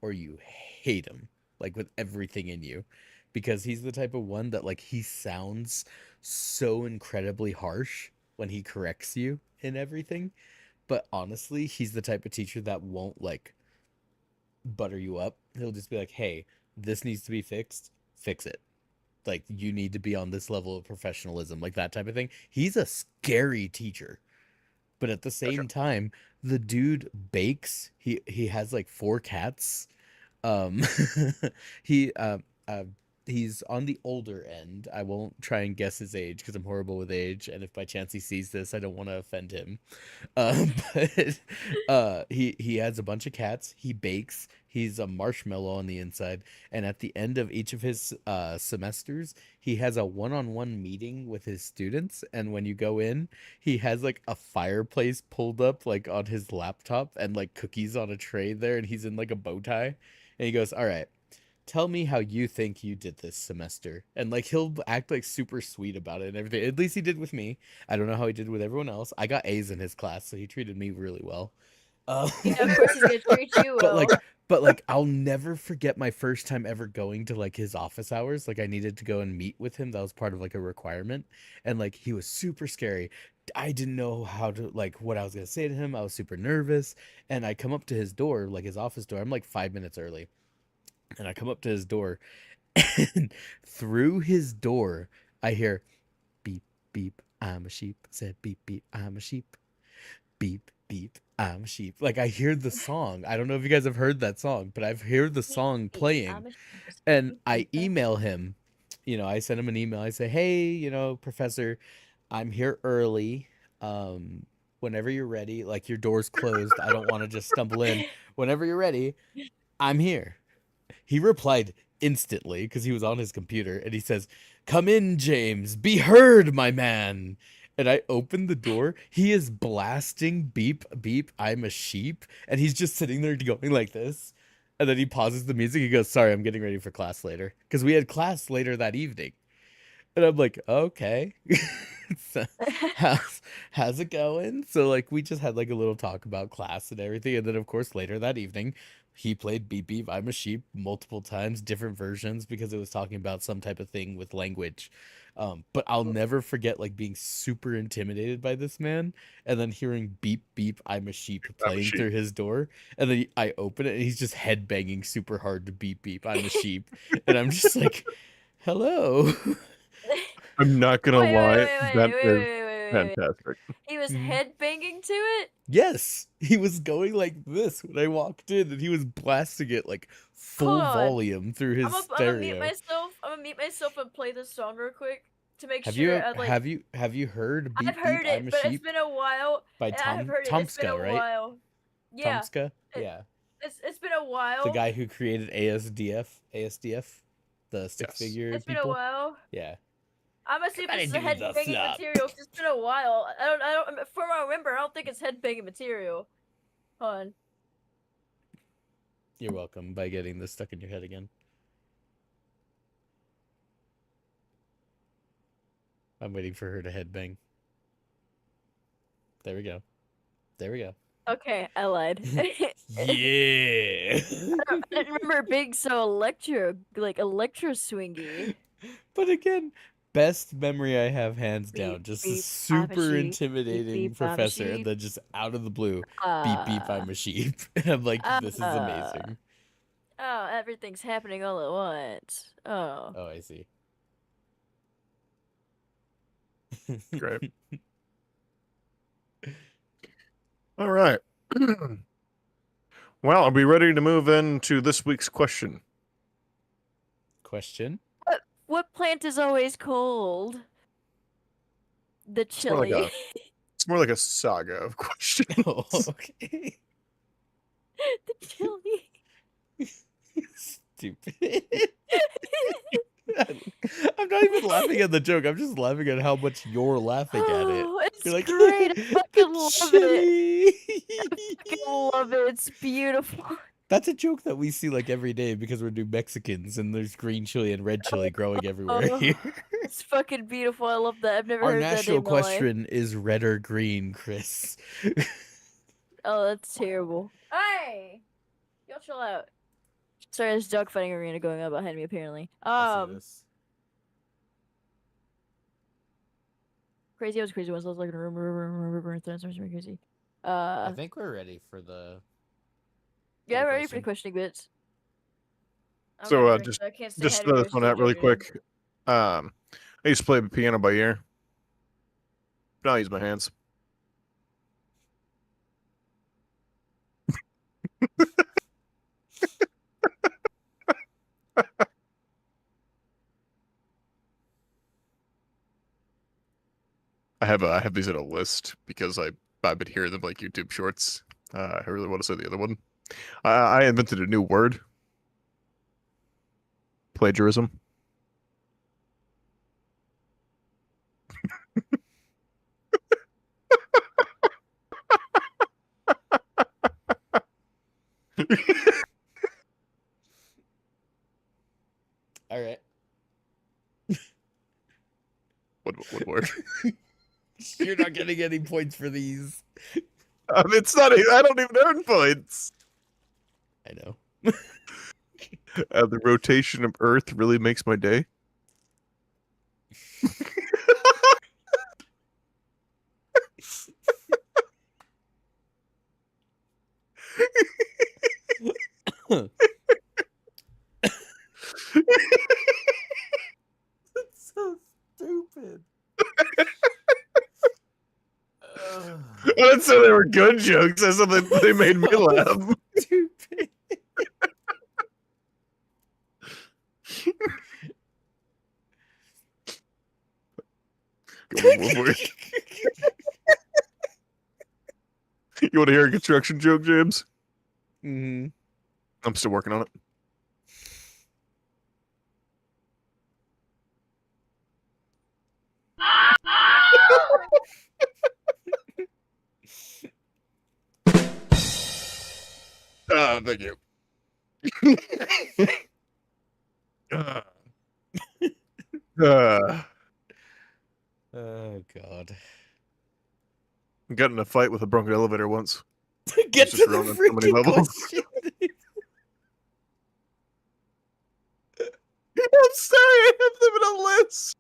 or you hate him, like with everything in you, because he's the type of one that like he sounds so incredibly harsh when he corrects you in everything, but honestly he's the type of teacher that won't like butter you up. He'll just be like, hey, this needs to be fixed, fix it. Like, you need to be on this level of professionalism, like that type of thing. He's a scary teacher, but at the same time, the dude bakes. He has like 4 cats. Um, he he's on the older end. I won't try and guess his age because I'm horrible with age, and if by chance he sees this, I don't want to offend him. But he has a bunch of cats. He bakes. He's a marshmallow on the inside, and at the end of each of his semesters, he has a one-on-one meeting with his students. And when you go in, he has like a fireplace pulled up like on his laptop and like cookies on a tray there, and he's in like a bow tie, and he goes, "All right, tell me how you think you did this semester." And like he'll act like super sweet about it and everything. At least he did with me. I don't know how he did with everyone else. I got A's in his class, so he treated me really well. Yeah, of course he's gonna treat you but well. like I'll never forget my first time ever going to like his office hours. Like I needed to go and meet with him. That was part of like a requirement. And like he was super scary. I didn't know how to like what I was gonna say to him. I was super nervous. And I come up to his door, like his office door. I'm like 5 minutes early. And I come up to his door, and through his door, I hear beep, beep, I'm a sheep. Said beep, beep, I'm a sheep. Beep, beep, I'm a sheep. Like I hear the song. I don't know if you guys have heard that song, but I've heard the song playing. And I email him. I send him an email. I say, hey, professor, I'm here early. Whenever you're ready, like your door's closed. I don't want to just stumble in. Whenever you're ready, I'm here. He replied instantly because he was on his computer, and he says, come in, James. Be heard, my man. And I opened the door. He is blasting beep, beep, I'm a sheep. And he's just sitting there going like this. And then he pauses the music. He goes, sorry, I'm getting ready for class later. Because we had class later that evening. And I'm like, okay. So, how's it going? So like we just had like a little talk about class and everything. And then of course later that evening, he played Beep Beep, I'm a Sheep multiple times, different versions, because it was talking about some type of thing with language. But I'll never forget like being super intimidated by this man, and then hearing beep beep, I'm a sheep playing sheep. through his door, and then I open it and he's just head banging super hard to beep beep, I'm a sheep, and I'm just like, hello. I'm not gonna Wait, lie, wait, wait, that wait, is wait, wait. fantastic. He was Mhm. headbanging to it? Yes, he was going like this when I walked in, and he was blasting it like full Hold on. volume through his I'm gonna mute stereo. myself. I'm gonna mute myself and play this song real quick to make Have sure you I like. have you heard Beep I've Beep, heard I'm it, a but it's Sheep been a while. by And I have heard it. It's been a Tomska, right? while. Yeah, Tomska? it- Yeah. it's been a while. The guy who created ASDF, the stick Yes. figure It's been a people. while. Yeah. I'm gonna see if Gotta this is a do the headbanging flop. material. 'Cause it's been a while. I don't. From what I remember, I don't think it's headbanging material. Hold on. You're welcome by getting this stuck in your head again. I'm waiting for her to headbang. There we go. There we go. Okay, I lied. Yeah. I didn't remember it being so electro swingy. But again, best memory I have hands Beep, down. Just a beep, I'm a super sheep. Beep, intimidating beep, I'm a professor, and sheep. then just out of the blue, beep beep, I'm a sheep. And I'm like, this is amazing. Oh, everything's happening all at once. Oh. Oh, I see. Great. All right. Well, are we ready to move into this week's question? Question? What plant is always cold? The It's more like chili. It's more like a saga of questions. Oh, okay. The chili. Stupid. I'm not even laughing at the joke. I'm just laughing at how much you're laughing at it. Oh, it's You're like, great. I fucking "The love it. chili." I fucking love it. It's beautiful. That's a joke that we see like every day because we're New Mexicans and there's green chili and red chili growing everywhere Oh, here. It's fucking beautiful. I love that. I've never Our heard that national in my life. question is red or green, Chris. Oh, that's terrible. Hey, y'all chill out. Sorry, there's dogfighting arena going on behind me. Apparently. Crazy. I was crazy once. I was like, that's crazy. I think we're ready for the. Yeah, the I'm ready for question. the questioning bits. I'm So, gonna drink, just- so I can't stay Just hydrated throw or this one out really dehydrated. quick. I used to play the piano by ear. Now I use my hands. I have these in a list because I've been hearing them like YouTube shorts. I really want to say the other one. I invented a new word. Plagiarism. All right. What word? You're not getting any points for these. It's not. I don't even earn points. I know. The rotation of Earth really makes my day. That's so stupid. I didn't say they were good jokes. I said they made me laugh. Stupid. One more. You want to hear a construction joke, James? Mm-hmm. I'm still working on it. Thank you. Oh God. Got in a fight with a Bronco elevator once. Get just to the wrong on so many freaking levels. question. I'm sorry, I have them in a list.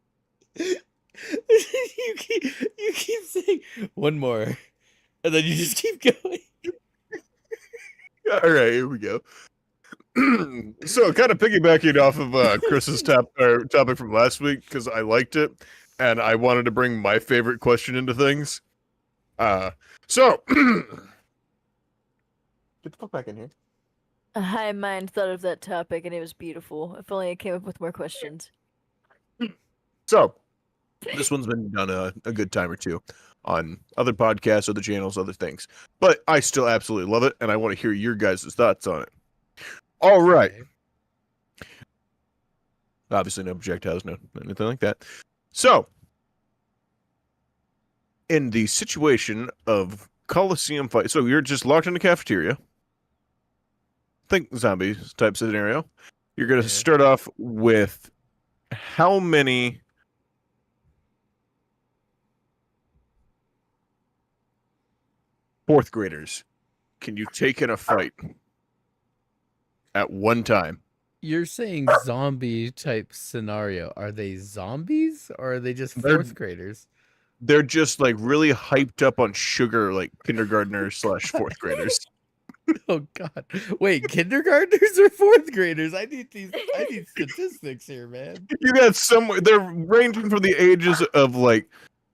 you keep saying one more, and then you just keep going. All right, here we go. So, kind of piggybacking off of Chris's topic from last week, because I liked it, and I wanted to bring my favorite question into things. So get the fuck back in here. A high mind thought of that topic and it was beautiful. If only I came up with more questions. So, this one's been done a good time or two on other podcasts, other channels, other things. But I still absolutely love it, and I want to hear your guys' thoughts on it. All right. Okay. Obviously, no projectiles, no anything like that. So, in the situation of Coliseum fight, so you're just locked in the cafeteria. Think zombies type scenario. You're going to Yeah. start off with how many fourth graders can you take in a fight at one time? You're saying zombie type scenario. Are they zombies or are they just They're- fourth graders? They're just like really hyped up on sugar, like kindergartners / fourth graders. Oh God! Wait, kindergartners or fourth graders? I need statistics here, man. You got somewhere they're ranging from the ages of like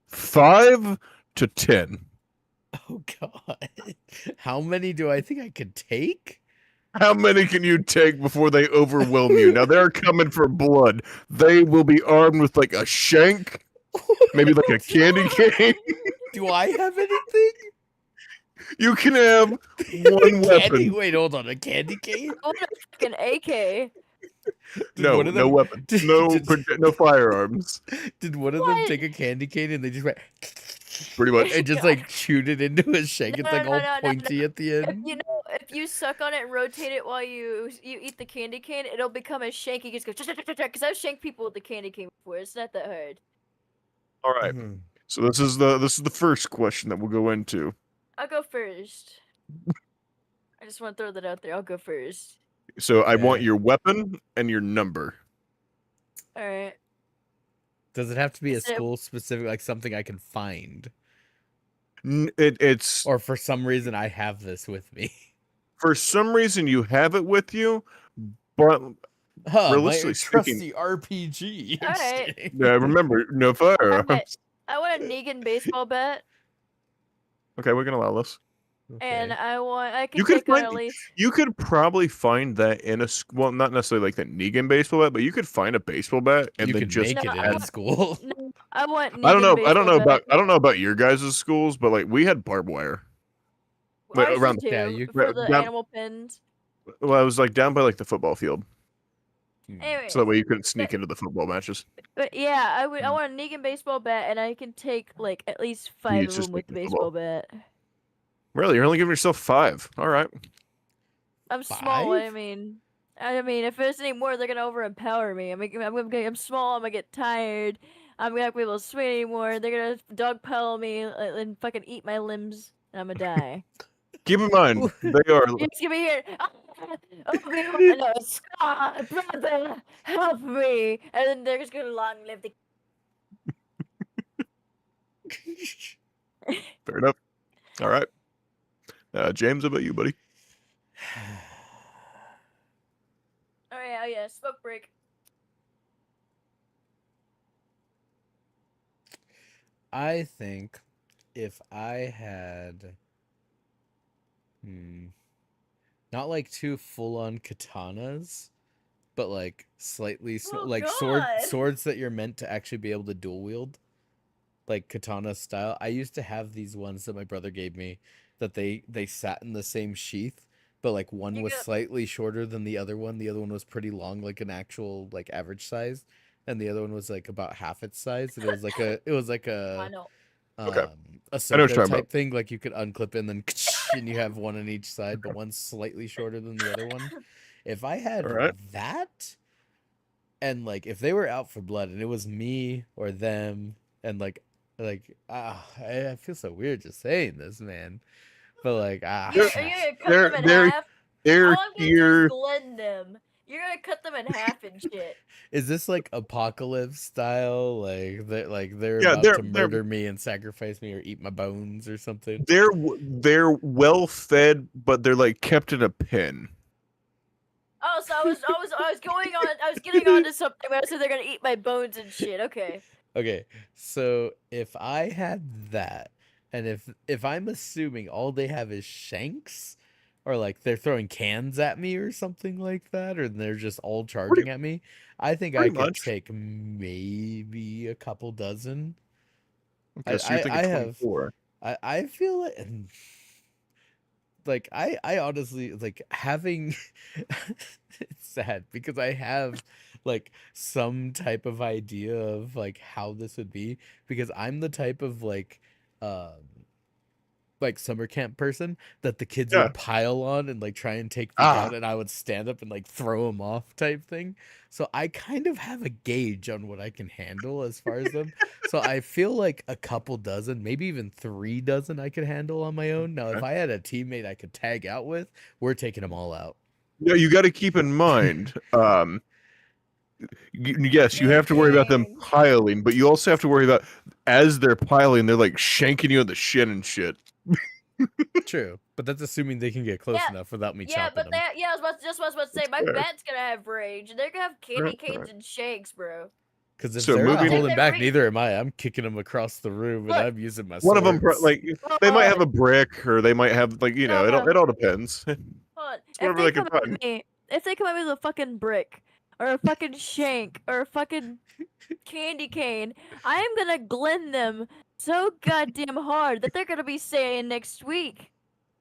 5 to 10. Oh God! How many do I think I could take? How many can you take before they overwhelm you? Now they're coming for blood. They will be armed with like a shank, maybe like a candy cane. Do I have anything? You can have one Candy? weapon. Wait, hold on. A candy cane? Oh, a fucking AK. Did No, one of no them- weapon. did- No, did- no firearms. Did one of them What? take a candy cane and they just went Pretty much. and just like chewed it into a shank? It's No, like no, all no, no, no. pointy at the If end. you know, if you suck on it and rotate it while you eat the candy cane, it'll become a shank. You just go because I've shanked people with the candy cane before. It's not that hard. All right. Mhm. So this is the first question that we'll go into. I'll go first. I just want to throw that out there. I'll go first. So I want Okay. your weapon and your number. All right. Does it have to be a Is it- school specific, like something I can find? It's Or for some reason I have this with me? for some reason you have it with you, but Huh, my Realistically speaking- trusty RPG. I'm just Alright. kidding. remember, no firearms. I want a Negan baseball bat, Okay, we're gonna allow this. and Okay. I can You could take on find- at least. You could probably find that in a well, not necessarily like the Negan baseball bat, but you could find a baseball bat and You then could just make No, it I in want- school. No, I want. I don't know. Negan I don't know baseball about. I don't know about your guys' schools, but like we had barbed wire. bat. Ours around- did Yeah, too, you- for the down- animal pins. Well, I was like down by like the football field, Anyway, so that way you couldn't sneak into the football matches. but yeah, I want a Negan baseball bat, and I can take like at least 5 use of this them with the Negan baseball football. bat. Really, you're only giving yourself 5. All right. I'm small. I 5? mean, if there's any more, they're gonna overpower me. I'm small. I'm gonna get tired. I'm not gonna be able to swing anymore. They're gonna dogpile me and fucking eat my limbs, and I'm gonna die. Keep in mind they are. It's gonna be here. Oh, no, Scott, brother, help me! And then they're just gonna long live the. Fair enough. All right. James, how about you, buddy? Oh yeah, smoke break. I think if I had, not like 2 full-on katanas, but like slightly Oh, like God. swords that you're meant to actually be able to dual wield, like katana style. I used to have these ones that my brother gave me that they sat in the same sheath, but like one You was got- slightly shorter than the other one. The other one was pretty long, like an actual like average size, and the other one was like about half its size. And it was like I a know. a know what you're Ahsoka talking about. type thing, like you could unclip it and then and you have one on each side, but one's slightly shorter than the other one. If I had Alright. that, and like if they were out for blood and it was me or them, and I feel so weird just saying this, man. But like Are you gonna cut them in they're- half? They're All I'm gonna do here. is blend them. You're gonna cut them in half and shit. Is this like apocalypse style? Like they're Yeah, about they're to murder me and sacrifice me or eat my bones or something? they're well fed, but they're like kept in a pen. Oh, so I was getting on to something where I said they're gonna eat my bones and shit. Okay. Okay, so if I had that, and if I'm assuming all they have is shanks, or like they're throwing cans at me or something like that, or they're just all charging at me, I think I pretty could much. take maybe a couple dozen. Okay, so you're thinking I have 24. I feel like I honestly like having it's sad because I have like some type of idea of like how this would be because I'm the type of like summer camp person that the kids Yeah. would pile on and like try and take me Ah. down and I would stand up and like throw them off type thing. So I kind of have a gauge on what I can handle as far as them. So I feel like a couple dozen, maybe even 3 dozen I could handle on my own. Now, if Okay. I had a teammate I could tag out with, we're taking them all out. No, you got to keep in mind. Yes, you have to worry about them Dang. piling, but you also have to worry about as they're piling, they're like shanking you in the shin and shit. True, but that's assuming they can get close Yeah, enough without me Yeah, chopping but them. that I was about to say my fair. bat's gonna have range. And they're gonna have candy Fair. canes and shakes, bro. Because if So they're not moving- holding They're back, re- neither am I. I'm kicking them across the room, and Look, I'm using my One of them, swords. like they might have a brick, or they might have like No, it all depends. Hold on. whatever If they they can come find. at me, if they come at me with a fucking brick, or a fucking shank, or a fucking candy cane, I am gonna glen them so goddamn hard that they're gonna be saying next week.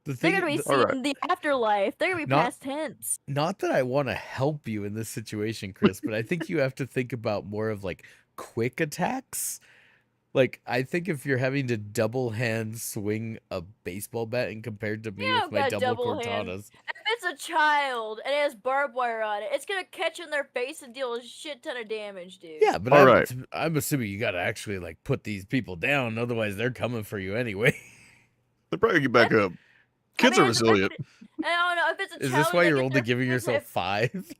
The They're thing, gonna be th- Alright. seeing the afterlife. They're gonna be Not- past tense. not that I want to help you in this situation, Chris, but I think you have to think about more of like quick attacks. Like, I think if you're having to double hand swing a baseball bat and compared to me You with don't my got double double hand. cortadas, If it's a child and it has barbed wire on it, it's gonna catch in their face and deal a shit ton of damage, dude. yeah, but Alright. I'm assuming you got to actually like put these people down, otherwise they're coming for you anyway. They'll probably get back up. Kids are it depends- resilient. I don't know if it's a Is child. this why they you're get only their giving fingers- yourself if- 5?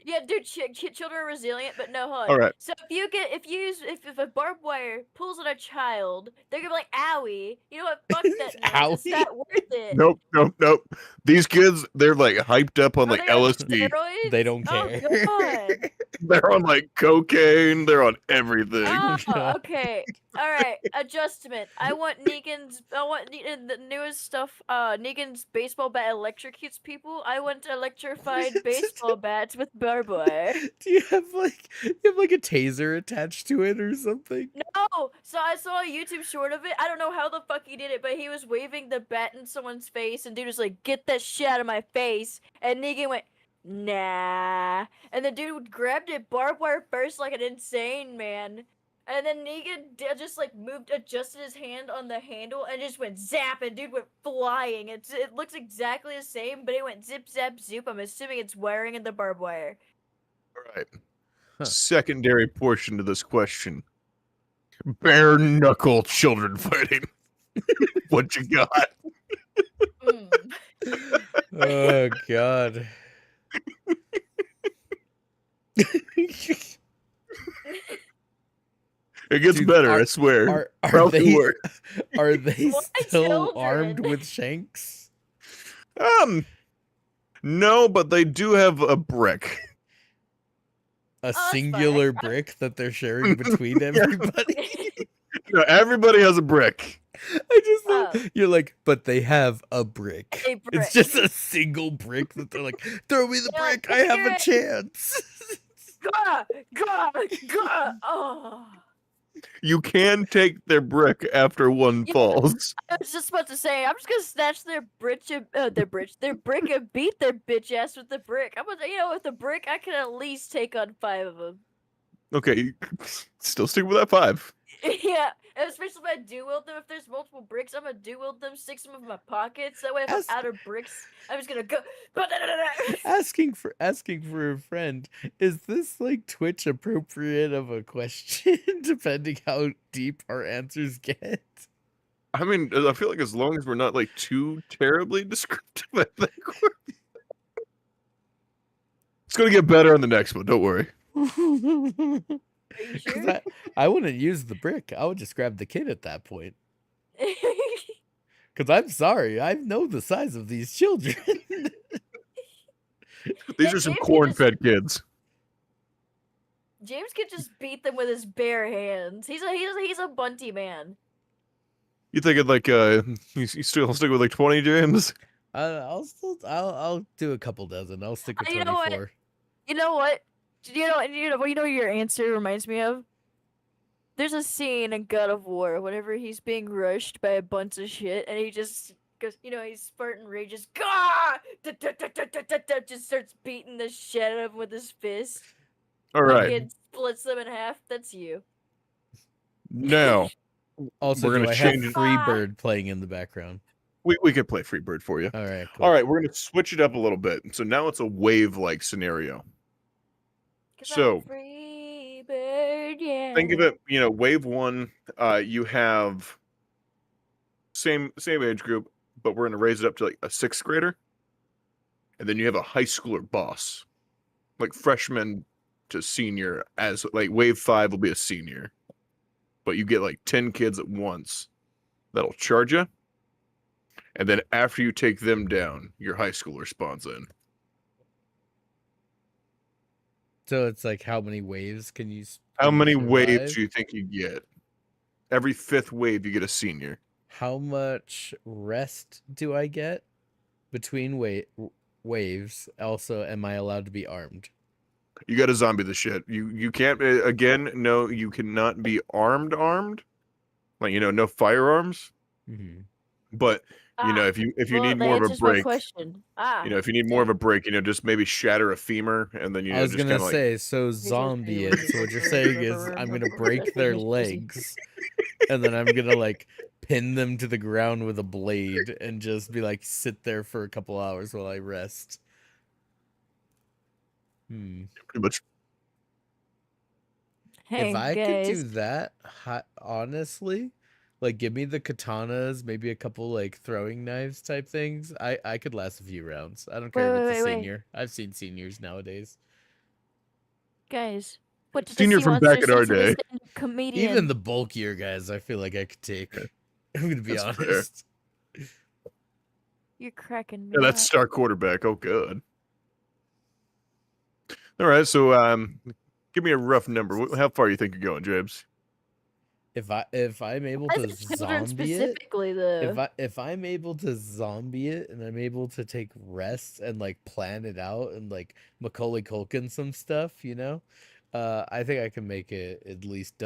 Yeah, dude, children are resilient, but no, hold on. Alright. So if a barbed wire pulls on a child, they're gonna be like, "Owie!" You know what? Fuck that. noise. It's Owie? not worth it. Nope. These kids, they're like hyped up on Are like they on LSD. steroids? They don't care. Oh god. They're on like cocaine. They're on everything. Oh, God. okay. All right. Adjustment. I want the newest stuff. Negan's baseball bat electrocutes people. I want electrified baseball bats with barbed wire. Do you have like a taser attached to it or something? No. So I saw a YouTube short of it. I don't know how the fuck he did it, but he was waving the bat in someone's face, and dude was like, "Get that shit out of my face!" And Negan went, "Nah." And the dude grabbed it barbed wire first like an insane man. And then Negan just like adjusted his hand on the handle and just went zap, and dude went flying. It looks exactly the same, but it went zip zap zoop. I'm assuming it's wiring in the barbed wire. All right. Huh. Secondary portion to this question. Bare knuckle children fighting. What you got? Mm. Oh god. It gets Dude, better, I swear. Are Mouth and they word. are they Why still armed children? with shanks? No, but they do have a brick. A that's fine. singular brick that they're sharing between everybody? No, everybody has a brick. I just thought Oh. you're like, but they have a brick. A brick. It's just a single brick that they're like, throw me the They're like, brick, I have a "Here." chance. Gah, gah, gah. Oh. You can take their brick after one Yeah. falls. I was just about to say, I'm just gonna snatch their brick and beat their bitch ass with the brick. I'm gonna, with the brick, I can at least take on 5 of them. Okay, still stick with that 5. Yeah, and especially if I do wield them. If there's multiple bricks, I'm gonna do wield them, stick some in my pockets. That way, if As- I'm out of bricks, I'm just gonna go. asking for a friend, is this like Twitch appropriate of a question depending how deep our answers get? I mean, I feel like as long as we're not like too terribly descriptive, I think we're... It's gonna get better on the next one. Don't worry. Are you 'Cause sure? I wouldn't use the brick. I would just grab the kid at that point. Because I'm sorry, I know the size of these children. These Yeah, are some James could corn-fed kids. James could just beat them with his bare hands. He's a bunty man. You thinking like you still stick with like 20, James? I'll do a couple dozen. I'll stick with You know what? 24. You know what? You know what your answer reminds me of? There's a scene in God of War whenever he's being rushed by a bunch of shit and he just goes, he's Spartan rage, just Gah! Just starts beating the shit out of him with his fist. All Like right. it splits them in half. That's you. Now Also, we're do gonna I change have it. Freebird playing in the background? we could play Freebird for you. All right, cool. All right, we're gonna switch it up a little bit. So now it's a wave-like scenario. 'Cause I'm So a free bird, yeah. think of it, wave one, you have same age group, but we're gonna raise it up to like a 6th grader, and then you have a high schooler boss, like freshman to senior. As like wave 5 will be a senior, but you get like 10 kids at once that'll charge you, and then after you take them down, your high schooler spawns in. So it's like, how many waves can you? How can you many waves survive? do you think you get? Every 5th wave, you get a senior. How much rest do I get between waves? Also, am I allowed to be armed? You got to zombie the shit. You can't again. No, you cannot be armed. Like no firearms. Mm-hmm. But if you well, need that more of a answers my break, question. if you need more of a break, just maybe shatter a femur, and then I was just gonna kind of say, so zombie it. So what you're saying is, I'm gonna break their legs, and then I'm gonna like pin them to the ground with a blade, and just be like, sit there for a couple hours while I rest. pretty much. Hey, If I guys. could do that, honestly, like give me the katanas, maybe a couple like throwing knives type things, I could last a few rounds. I don't care if it's a Wait. senior. I've seen seniors nowadays. Guys, what did Senior the sea from monster back in say our to this day. comedian? Even the bulkier guys, I feel like I could take. I'm gonna be That's fair. honest. You're cracking me Yeah, that's up. star quarterback. Oh, good. All right, so give me a rough number. How far you think you're going, James? If I'm able I to said children zombie it, specifically, though. if I'm able to zombie it and I'm able to take rest and like plan it out and like Macaulay Culkin some stuff, I think I can make it at least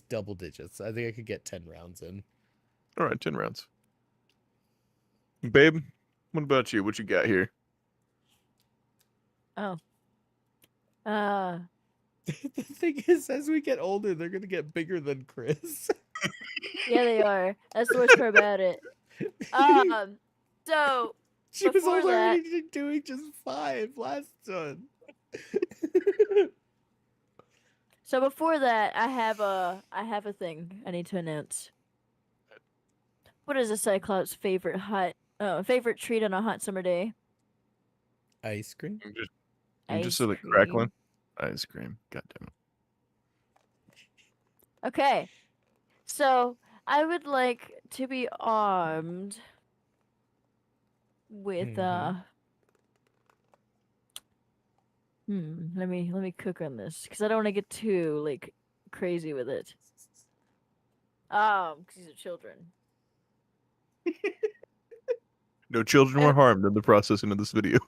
double digits. I think I could get 10 rounds in. All right, 10 rounds. Babe, what about you? What you got here? Oh. The thing is, as we get older, they're gonna get bigger than Chris. Yeah, they are. That's the worst part about it. So She was before that- already doing just 5 last one. So before that, I have a thing I need to announce. What is a Cyclops' favorite favorite treat on a hot summer day? Ice cream? You just said like cream. crackling ice cream. God damn it. Okay. So I would like to be armed with let me cook on this because I don't want to get too like crazy with it. Because these are children. No children were harmed in the processing of this video.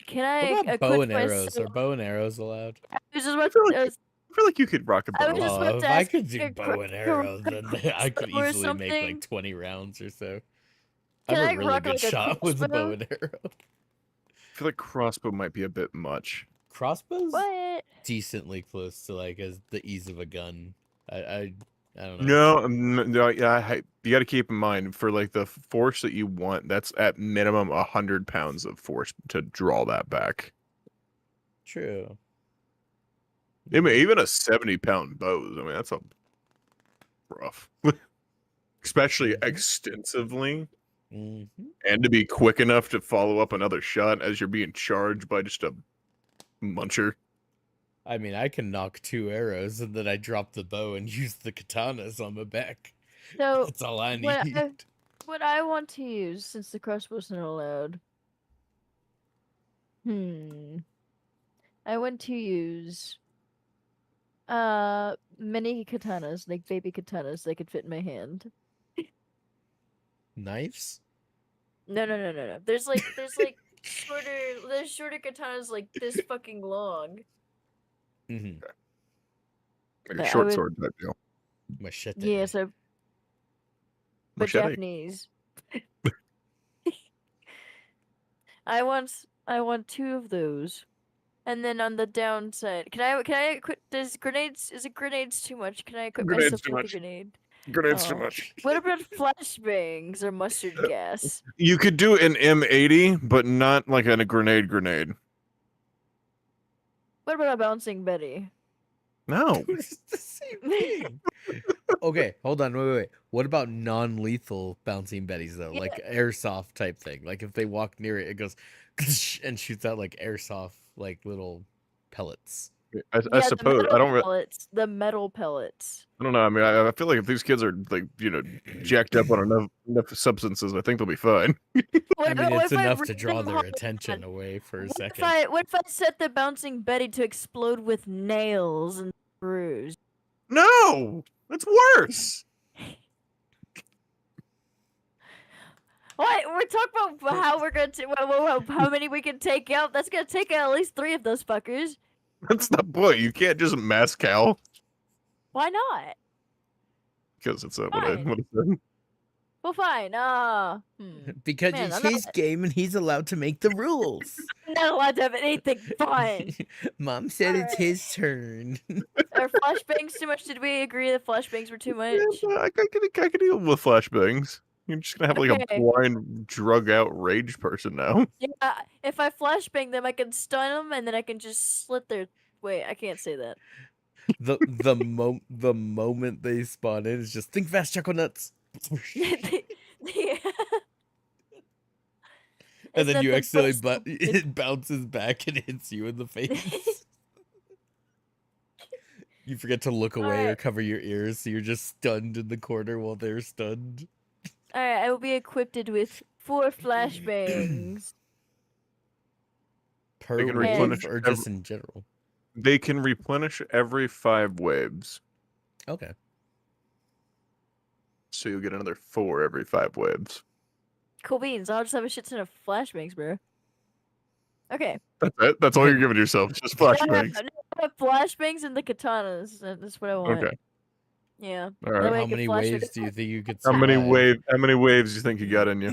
Can I What about equip bow and arrows? myself- Are bow and arrows allowed? I was just about I feel like to- I was- I feel like you could rock a I was bow. just about If to I ask could if do you're bow and cr- arrows, then I could crossbow or easily make like something. 20 rounds or so. Can I'm I a really rock, good like, a shot with a bow crossbow? and arrow. I feel like crossbow might be a bit much. Crossbows What? decently close to like as the ease of a gun. I don't know. No, yeah, you got to keep in mind for like the force that you want. That's at minimum 100 pounds of force to draw that back. True. Even a 70-pound bow. I mean, that's a rough, especially Mhm. extensively, Mhm. and to be quick enough to follow up another shot as you're being charged by just a Muncher. I mean, I can knock 2 arrows and then I drop the bow and use the katanas on my back. So That's all I what need. what I want to use since the crossbows are allowed. I want to use mini katanas, like baby katanas that could fit in my hand. Knives? No. There's shorter katanas like this fucking long. Mm-hmm. Like But a I short would- sword type deal. Machete. Yeah, so but Machete. Japanese. I want 2 of those. And then on the downside, can I equip is it grenades too much? Can I equip Grenades myself too with much. a grenade? Grenades too Oh. much. What about flashbangs or mustard gas? You could do an M80, but not like a grenade. What about a bouncing Betty? No. It's the same thing. Okay, hold on, wait. What about non-lethal bouncing betties though? Yeah. Like airsoft type thing. Like if they walk near it, it goes and shoots out like airsoft, like little pellets. I Yeah, suppose. the metal pellets. I don't know. I mean, I feel like if these kids are like, jacked up on enough substances, I think they'll be fine. I What, mean, what it's if I enough to read draw them their hard? attention away for a What second. if I set the bouncing Betty to explode with nails and screws? No, that's worse. What? We're talking about how we're gonna how many we can take out. That's gonna take out at least 3 of those fuckers. That's the point. You can't just mass cow Why not? because it's what Fine. I said. Well, fine. Because Man, it's I'm not- his game and he's allowed to make the rules. I'm not allowed to have anything fun. Mom said it's Alright. his turn. Are flashbangs too much? Did we agree that flashbangs were too much? Yeah, I could deal with flashbangs. You're just gonna have like Okay. a blind, drug out rage person now. Yeah, if I flashbang them, I can stun them, and then I can just slit their. Wait, I can't say that. The moment they spawn in is just think fast, choco nuts. Yeah. And then Isn't you that the accidentally most but stupid- it bounces back and hits you in the face. You forget to look away or Alright. cover your ears, so you're just stunned in the corner while they're stunned. Alright, I will be equipped with 4 flashbangs. Per can wave replenish or just in general. They can replenish every 5 waves, Okay. so you'll get another 4 every 5 waves. Cool beans. I'll just have a shit ton of flashbangs, bro. Okay. That's it. That's all you're giving yourself. Just flashbangs. No, I have flashbangs and the katanas. That's what I want. Okay. Yeah. All That right. way I How can many flash waves it. do you think you could How many survive? waves do you think you got in you?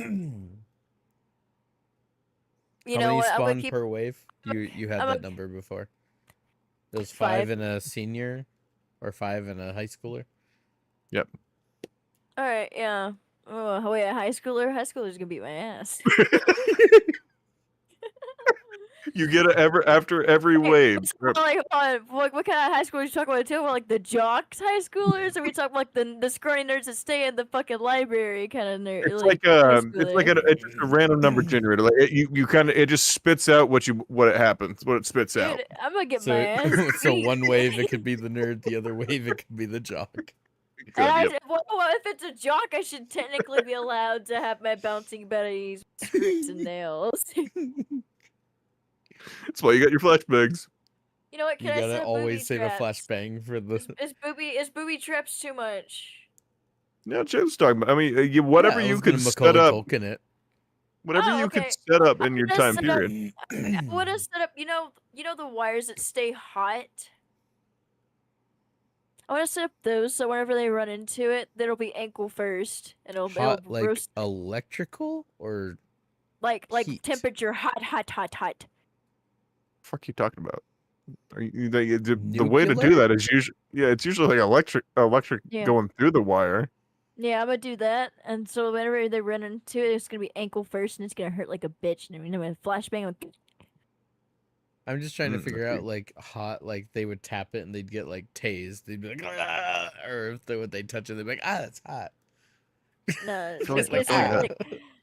You How know many what? I'm spawn gonna keep. per wave? You had I'm that a- number before. It was 5. 5 in a senior or 5 in a high schooler. All right. Yeah. Oh wait, a high schooler. High schooler's gonna beat my ass. You get it after every wave. Like, hold on. What kind of high schoolers you talking about? Too? Like the jocks high schoolers, or we talking like the scrawny nerds that stay in the fucking library kind of nerd? It's high like schooler? it's just a random number generator. Like you kind of it just spits out what it happens, what it spits out. Dude, I'm gonna get So, my ass. so beat. one wave it could be the nerd, the other wave it could be the jock. Good, And I yep. said, well, if it's a jock, I should technically be allowed to have my bouncing betties, screws, and nails. That's why you got your flashbangs. You know what? You Can I gotta set always booby save traps? a flashbang for the. Is booby traps too much? No, Joe's talking about. I mean, whatever Yeah, I you was could gonna set Macaulay up, Culkin it. whatever Oh, you okay. could set up in your Let's time set up- period. I want to set up. You know the wires that stay hot. I want to set up those so whenever they run into it, that'll be ankle first, and it'll Hot like roast electrical or like heat. temperature hot. Fuck you talking about? Are you, the way to do Nuclear? that is usually it's usually like electric Yeah. going through the wire. Yeah, I'm gonna do that, and so whenever they run into it, it's gonna be ankle first, and it's gonna hurt like a bitch. And then with flashbang, I'm just trying to Mm, figure I out see. like hot, like they would tap it and they'd get like tased. They'd be like, "Ah," or if they would they touch it, they'd be like, ah, that's hot. no, feel like it's that's gonna all be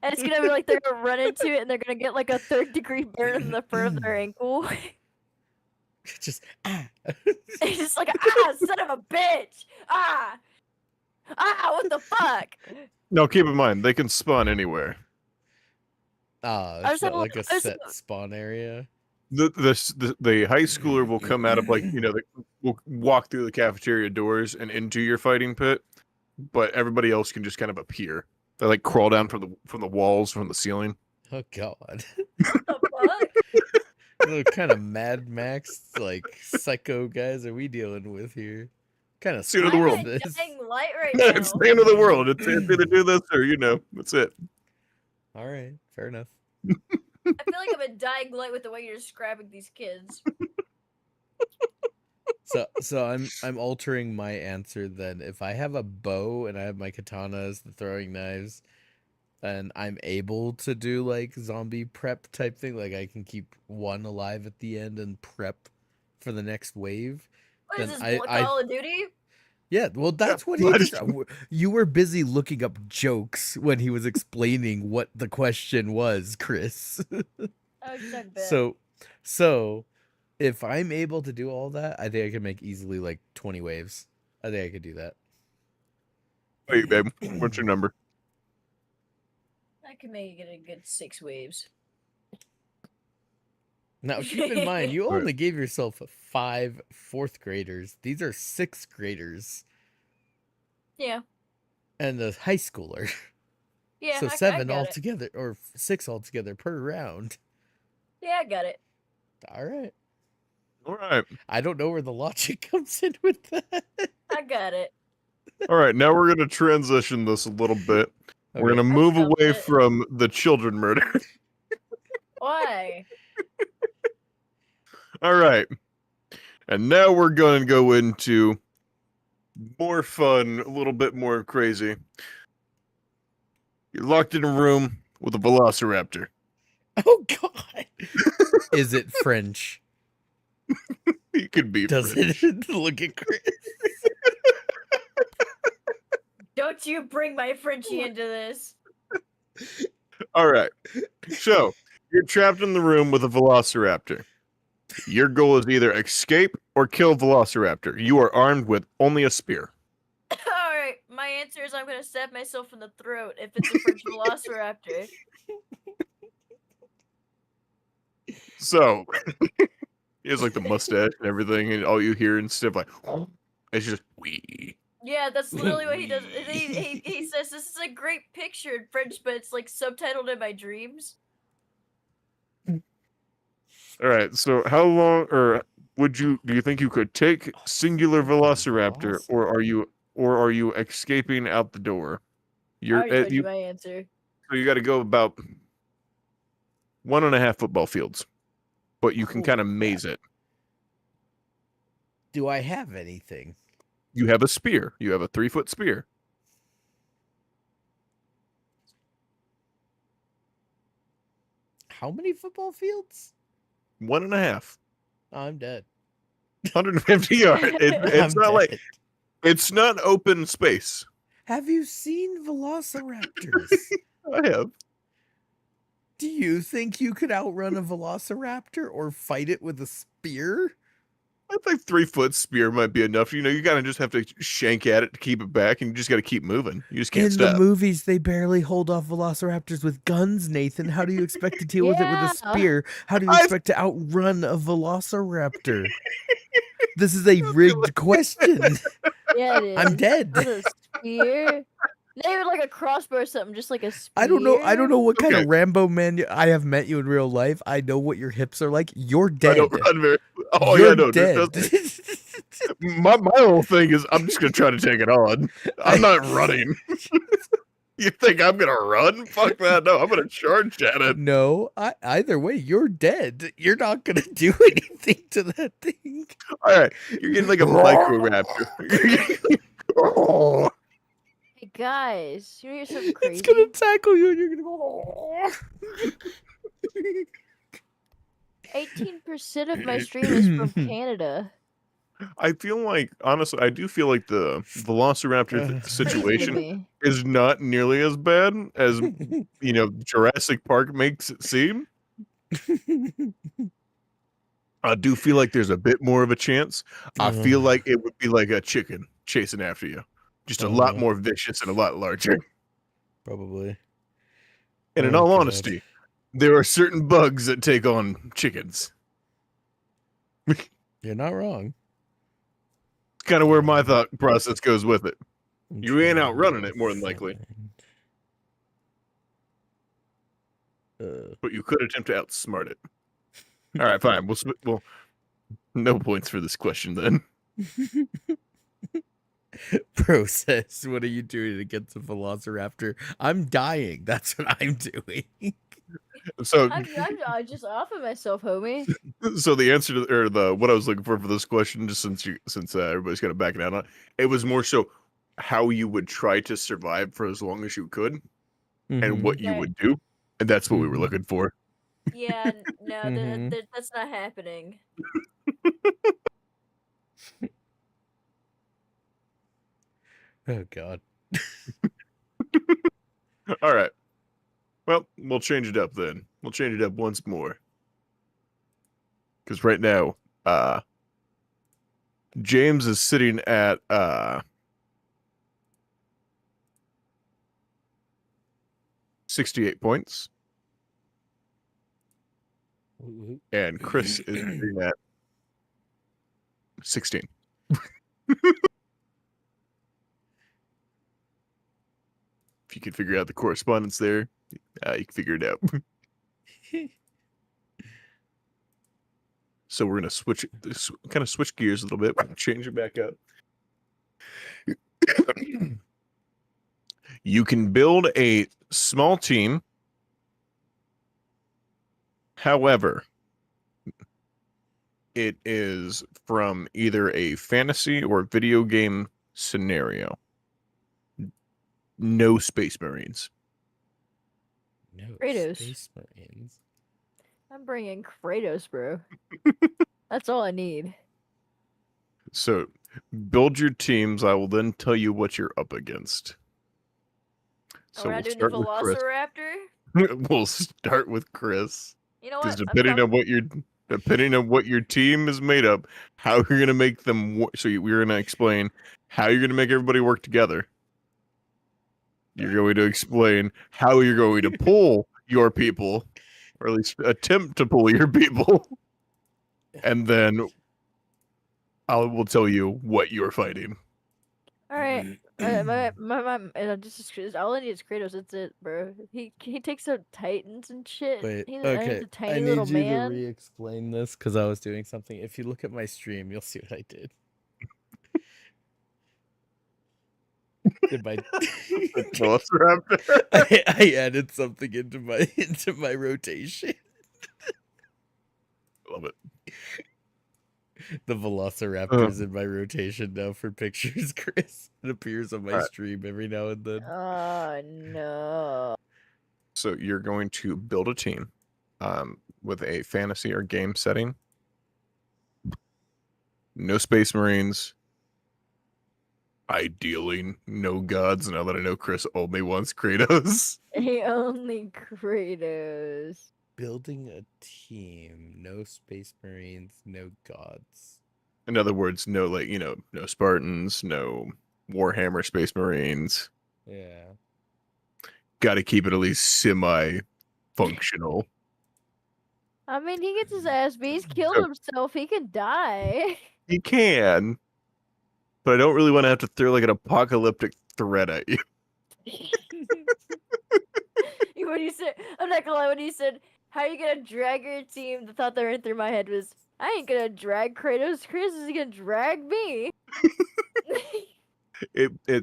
and it's gonna be like they're gonna run into it, and they're gonna get like a 3rd-degree burn in the front of their ankle. Just It's just like, ah, son of a bitch! Ah! What the fuck? No, keep in mind they can spawn anywhere. Ah, I it's was not having- like a I was- set spawn area. The high schooler will come out of like they will walk through the cafeteria doors and into your fighting pit, but everybody else can just kind of appear. They like crawl down from the walls from the ceiling. Oh god. What the fuck? What kind of Mad Max like psycho guys are we dealing with here? Kind of It's the end of the I'm world. in this. a dying light right It's now. the end of the world. It's either do this or that's it. All right, fair enough. I feel like I'm in dying light with the way you're describing these kids. So I'm altering my answer then. If I have a bow and I have my katanas, the throwing knives, and I'm able to do like zombie prep type thing, like I can keep one alive at the end and prep for the next wave. What is Then this, Call of Duty? Yeah, well, that's what he that was. is You were busy looking up jokes when he was explaining what the question was, Chris. I was just talking bad. So, if I'm able to do all that, I think I can make easily like 20 waves. I think I could do that. Wait, babe, what's your number? I can make it a good 6 waves. Now, keep in mind, you Right. only gave yourself 5 fourth graders. These are 6th graders Yeah. and a high schooler. Yeah. So I 7 got it. altogether, or 6 altogether per round. Yeah, I got it. All right. All right. I don't know where the logic comes in with that. I got it. All right, now we're going to transition this a little bit. We're Okay. going to move felt away it. from the children murder. Why? All right. And now we're going to go into more fun, a little bit more crazy. You're locked in a room with a velociraptor. Oh God! Is it French? You could be Does French. it look at Chris? Don't you bring my Frenchie into this. All right. So, you're trapped in the room with a velociraptor. Your goal is either escape or kill velociraptor. You are armed with only a spear. Alright, my answer is I'm gonna stab myself in the throat if it's a French velociraptor. So, he has like the mustache and everything, and all you hear instead of like, it's just wee. Yeah, that's literally what he does. He says this is a great picture in French, but it's like subtitled in my dreams. All right. So, how long, or do you think you could take singular velociraptor, or are you escaping out the door? I You're already told you you my answer. so you got to go about 1.5 football fields, but you can Holy kind of crap. maze it. Do I have anything? You have a spear. You have a 3-foot spear. How many football fields? 1.5. Oh, I'm dead. 150 yards. It's I'm not like dead. it's not open space. Have you seen velociraptors? I have. Do you think you could outrun a velociraptor or fight it with a spear? I think 3-foot spear might be enough. You know, you gotta just have to shank at it to keep it back, and you just gotta keep moving. You just can't In stop. the movies, they barely hold off velociraptors with guns, Nathan. How do you expect to deal with it with Yeah. a spear? How do you I've- expect to outrun a velociraptor? This is a rigged question. Yeah, it is. I'm dead. With a spear. Not even like a crossbow or something, just like a spear. I don't know what kind Okay. of Rambo man I have met you in real life. I know what your hips are like. You're I dead. don't run very. Oh You're yeah, no. dead. My whole thing is I'm just gonna try to take it on. I'm not running. You think I'm gonna run? Fuck that! No, I'm gonna charge at it. No, either way, you're dead. You're not gonna do anything to that thing. All right, you're getting like a microraptor. Hey guys, you know you're something crazy. It's gonna tackle you, and you're gonna go. 18% of my stream is from Canada. I feel like, honestly, I do feel like the Velociraptor Ugh. Are you situation kidding me? is not nearly as bad as Jurassic Park makes it seem. I do feel like there's a bit more of a chance. I feel like it would be like a chicken chasing after you, just a lot more vicious and a lot larger. Probably. And in Oh, all God. honesty, there are certain bugs that take on chickens. You're not wrong. Kind of where my thought process goes with it. I'm You ain't trying outrunning to it, more than likely. find- But you could attempt to outsmart it. All right, fine. Well, no points for this question then. Process. What are you doing against a velociraptor? I'm dying. That's what I'm doing. So, I'm just off of myself, homie. so the answer to or the what I was looking for this question, just since everybody's kind of backing out on it, was more so how you would try to survive for as long as you could, and what you Okay. would do, and that's what we were Mhm. looking for. Yeah, no, Mhm. that's not happening. Oh God. All right. Well, we'll change it up then. We'll change it up once more. Because right now, James is sitting at 68 points, and Chris is sitting at 16. If you can figure out the correspondence there, you can figure it out. So we're gonna kind of switch gears a little bit, change it back up. You can build a small team. However, it is from either a fantasy or video game scenario. No Space Marines. No Kratos. Space Marines. I'm bringing Kratos, bro. That's all I need. So build your teams. I will then tell you what you're up against. Oh, So we're we'll not doing the start with Chris. Velociraptor? We'll start with Chris. You know Because what? depending on what your team is made up, how you're gonna make them. We're gonna explain how you're gonna make everybody work together. You're going to explain how you're going to pull your people, or at least attempt to pull your people, and then I will tell you what you're fighting. All right. Just all I need is Kratos. That's it, bro. He takes out Titans and shit. Wait, He's okay. a I tiny need little you to man. re-explain this because I was doing something. If you look at my stream, you'll see what I did. Did my Velociraptor. I added something into my rotation. Love it. The Velociraptor's in my rotation now for pictures, Chris. It appears on my Alright. stream every now and then. Oh no. So you're going to build a team with a fantasy or game setting. No Space Marines. Ideally, no gods. Now that I know Chris only wants Kratos. He only Kratos. Building a team. No Space Marines, no gods. In other words, no no Spartans, no Warhammer Space Marines. Yeah. Got to keep it at least semi-functional. I mean, he gets his ass beat. He's killed So- himself. He can die. You can, but I don't really want to have to throw like an apocalyptic threat at you. When you said, I'm not gonna lie, when you said, how are you gonna drag your team? The thought that ran through my head was, I ain't gonna drag Kratos. Chris is gonna drag me.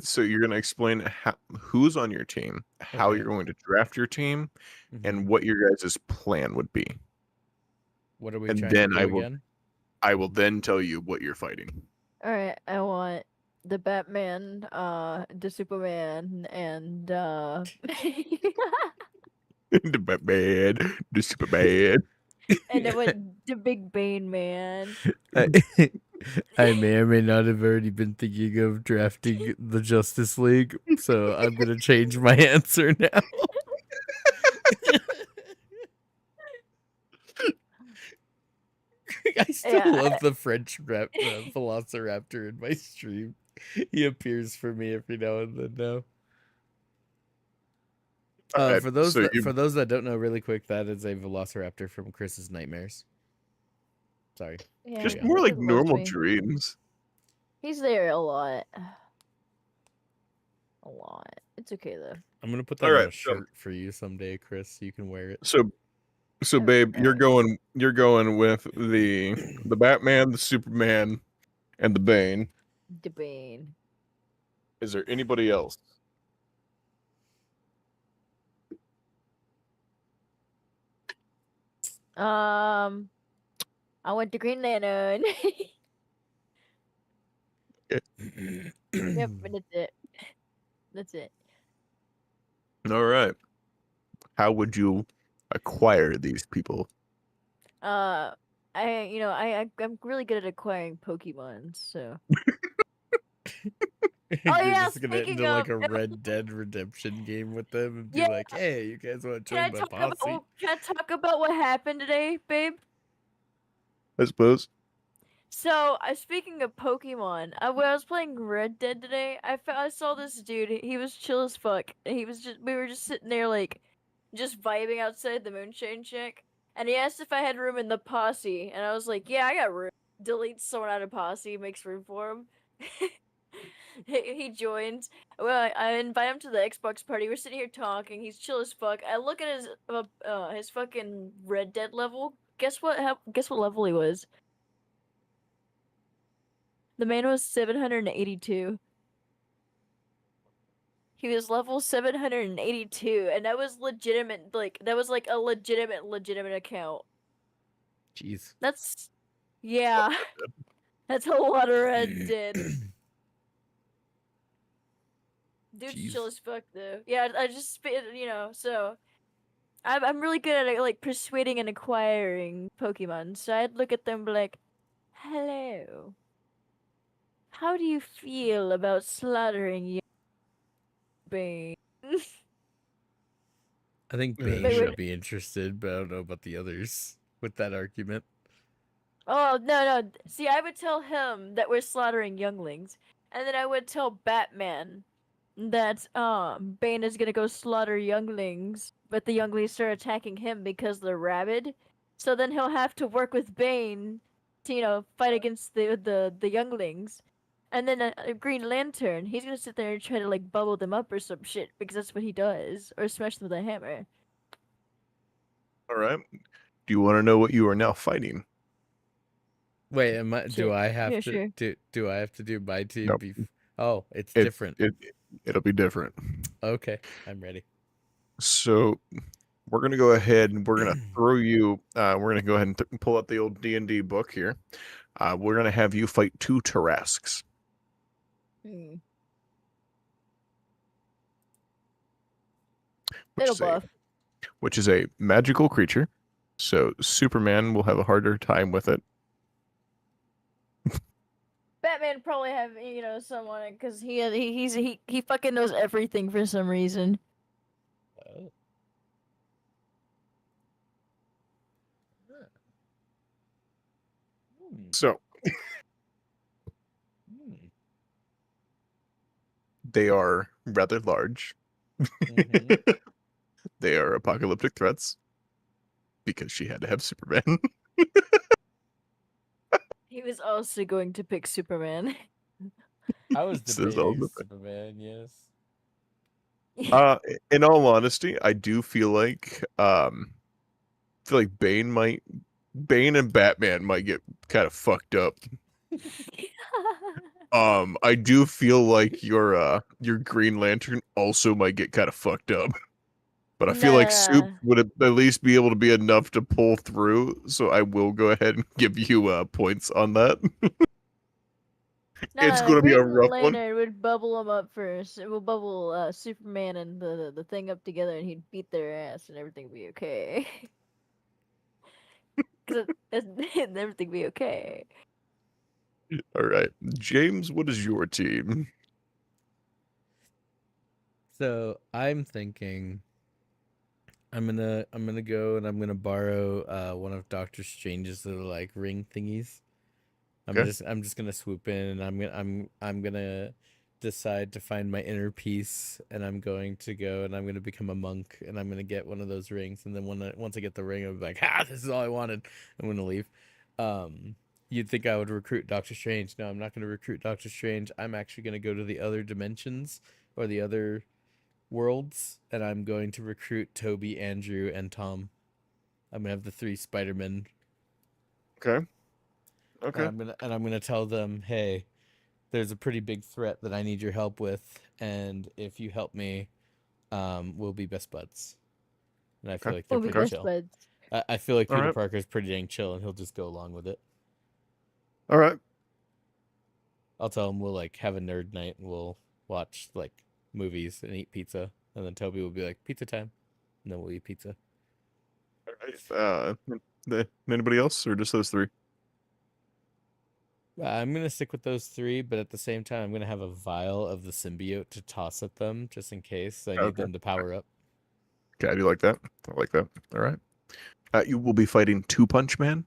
So you're gonna explain who's on your team, how Okay. you're going to draft your team, Mhm. and what your guys' plan would be. What are we and trying then to do I will- again? I will then tell you what you're fighting. All right, I want the Batman, the Superman, and The Batman, the Superman. and I want the Big Bane Man. I may or may not have already been thinking of drafting the Justice League, so I'm gonna change my answer now. I still Yeah. love the French Velociraptor in my stream. He appears for me every now and then now. Alright, For those so that you- for those that don't know, really quick, that is a Velociraptor from Chris's Nightmares. Sorry. Yeah, just Yeah. more like Wicked loves normal me. dreams. He's there a lot. A lot. It's okay though. I'm gonna put that on Alright, a so- shirt for you someday, Chris. So you can wear it. So That'd be babe, you're nice. going with the Batman, the Superman, and the Bane. Debane. Is there anybody else? I went to Green Lantern. Yep, and that's it. That's it. All right. How would you acquire these people? I'm really good at acquiring Pokemon, so. You're yeah, just gonna speaking into like a of- Red Dead Redemption game with them and be Yeah. like, "Hey, you guys want to Can I join my talk about posse?" what happened today, babe? I suppose. So, speaking of Pokemon, when I was playing Red Dead today, I saw this dude. He was chill as fuck. And we were just sitting there like, just vibing outside the Moonshine Shack. And he asked if I had room in the posse, and I was like, yeah, I got room. Deletes someone out of posse, makes room for him. He joins. Well, I invite him to the Xbox party. We're sitting here talking. He's chill as fuck. I look at his fucking Red Dead level. Guess what? Guess what level he was? The man was 782. He was level 782, and that was legitimate. That was like a legitimate account. Jeez. That's, yeah, that's a lot of Red Dead. Dude's Jeez. chill as fuck though. Yeah, I just so I'm really good at like persuading and acquiring Pokemon. So I'd look at them and be like, "Hello, how do you feel about slaughtering your Bane?" I think Uh, Bane Wait, would wait. be interested, but I don't know about the others with that argument. Oh no! See, I would tell him that we're slaughtering younglings, and then I would tell Batman that Bane is gonna go slaughter younglings, but the younglings start attacking him because they're rabid. So then he'll have to work with Bane to fight against the younglings. And then Green Lantern, he's gonna sit there and try to like bubble them up or some shit because that's what he does, or smash them with a hammer. All right. Do you want to know what you are now fighting? Wait, do Shit. I have Yeah, to sure. do I have to do my team? Nope. Oh, it's It- different. It'll be different. Okay, I'm ready. So we're gonna go ahead and we're gonna throw you. We're gonna go ahead and pull up the old D&D book here. We're gonna have you fight 2 Tarrasques. Hmm. Which It'll is, a, buff. which is a magical creature. So Superman will have a harder time with it. Batman probably have someone because he fucking knows everything for some reason. Oh. Hmm, So hmm. they are rather large. Mhm. They are apocalyptic threats because she had to have Superman. He was also going to pick Superman. I was Says all debating the- Superman, yes. In all honesty, I do feel like Bane and Batman might get kind of fucked up. I do feel like your Green Lantern also might get kind of fucked up. But I feel like Soup Nah. would at least be able to be enough to pull through, so I will go ahead and give you points on that. It's gonna be a Green rough one. Lantern would bubble him up first. It will bubble Superman and the thing up together, and he'd beat their ass, and everything would be okay. Because everything would be okay. All right, James, what is your team? So I'm thinking I'm gonna go and I'm gonna borrow one of Doctor Strange's little like ring thingies. Okay. I'm just gonna swoop in and I'm gonna decide to find my inner peace and I'm going to go and I'm gonna become a monk and I'm gonna get one of those rings and then once I get the ring I'm like, this is all I wanted. I'm gonna leave. You'd think I would recruit Doctor Strange. No, I'm not gonna recruit Doctor Strange. I'm actually gonna go to the other dimensions or the other worlds and I'm going to recruit Toby, Andrew, and Tom. I'm gonna have the 3 Spider-Men. Okay. And Okay. I'm gonna tell them, hey, there's a pretty big threat that I need your help with, and if you help me, we'll be best buds. And I feel Okay. like they're We'll be pretty best chill. buds. I feel like All Peter right. Parker's pretty dang chill, and he'll just go along with it. All right. I'll tell him we'll like have a nerd night and we'll watch like movies and eat pizza, and then Toby will be like pizza time, and then we'll eat pizza. All right. Anybody else or just those 3? I'm gonna stick with those 3, but at the same time, I'm gonna have a vial of the symbiote to toss at them just in case I need Okay. them to power up. Okay, I do like that. I like that. All right. You will be fighting Two Punch Man.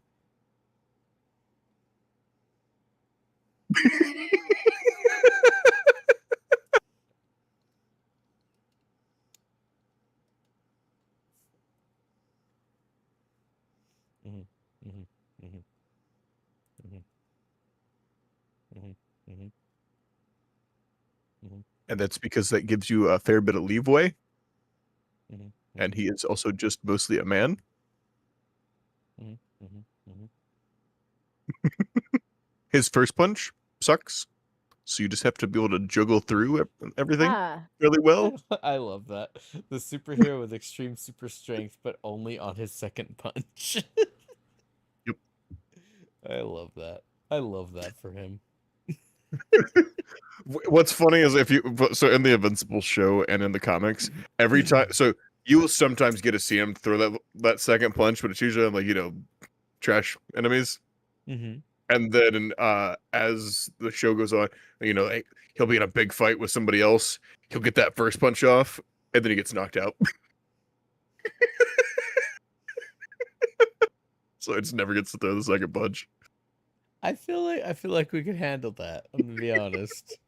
Mhm, mhm, mhm, mhm, mhm, mhm, mhm, And that's because that gives you a fair bit of leeway. mhm, And he is also just mostly a man. mhm, mhm, mhm. His first punch sucks. So you just have to be able to juggle through everything really well. I love that. The superhero with extreme super strength, but only on his second punch. Yep. I love that. I love that for him. What's funny is so in the Invincible show and in the comics, every time, so you will sometimes get to see him throw that second punch, but it's usually on like trash enemies. Mm-hmm. And then as the show goes on, like, he'll be in a big fight with somebody else. He'll get that first punch off, and then he gets knocked out. So it just never gets to throw the second punch. I feel like we could handle that. I'm gonna be honest.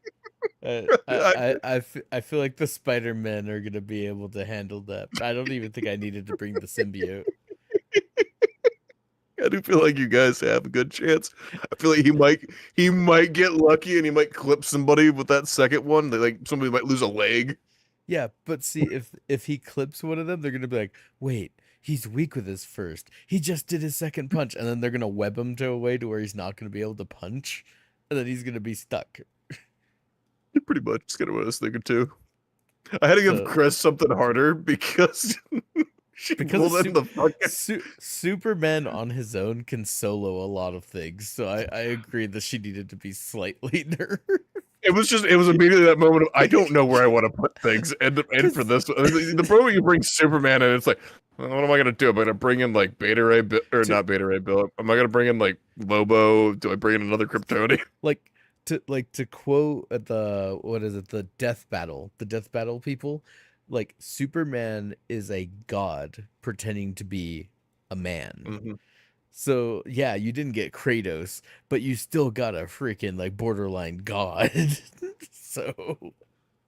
I feel like the Spider-Men are gonna be able to handle that. I don't even think I needed to bring the symbiote. I do feel like you guys have a good chance. I feel like he might get lucky and he might clip somebody with that second one. Like somebody might lose a leg. Yeah, but see, if he clips one of them, they're gonna be like, wait, he's weak with his first. He just did his second punch, and then they're gonna web him to a way to where he's not gonna be able to punch, and then he's gonna be stuck. Pretty much, it's kind of what I was thinking too. I had to give So- Chris something harder because she Because pulled in the fucking. Superman on his own can solo a lot of things, so I agree that she needed to be slightly nerfed. It was immediately that moment of I don't know where I want to put things, and for this, the moment you bring Superman in, it's like, well, what am I gonna do? Am I gonna bring in like Beta Ray or not Beta Ray Bill? Am I gonna bring in like Lobo? Do I bring in another Kryptonian? To quote the death battle people, like Superman is a god pretending to be a man. Mm-hmm. So yeah, you didn't get Kratos, but you still got a freaking like borderline god. So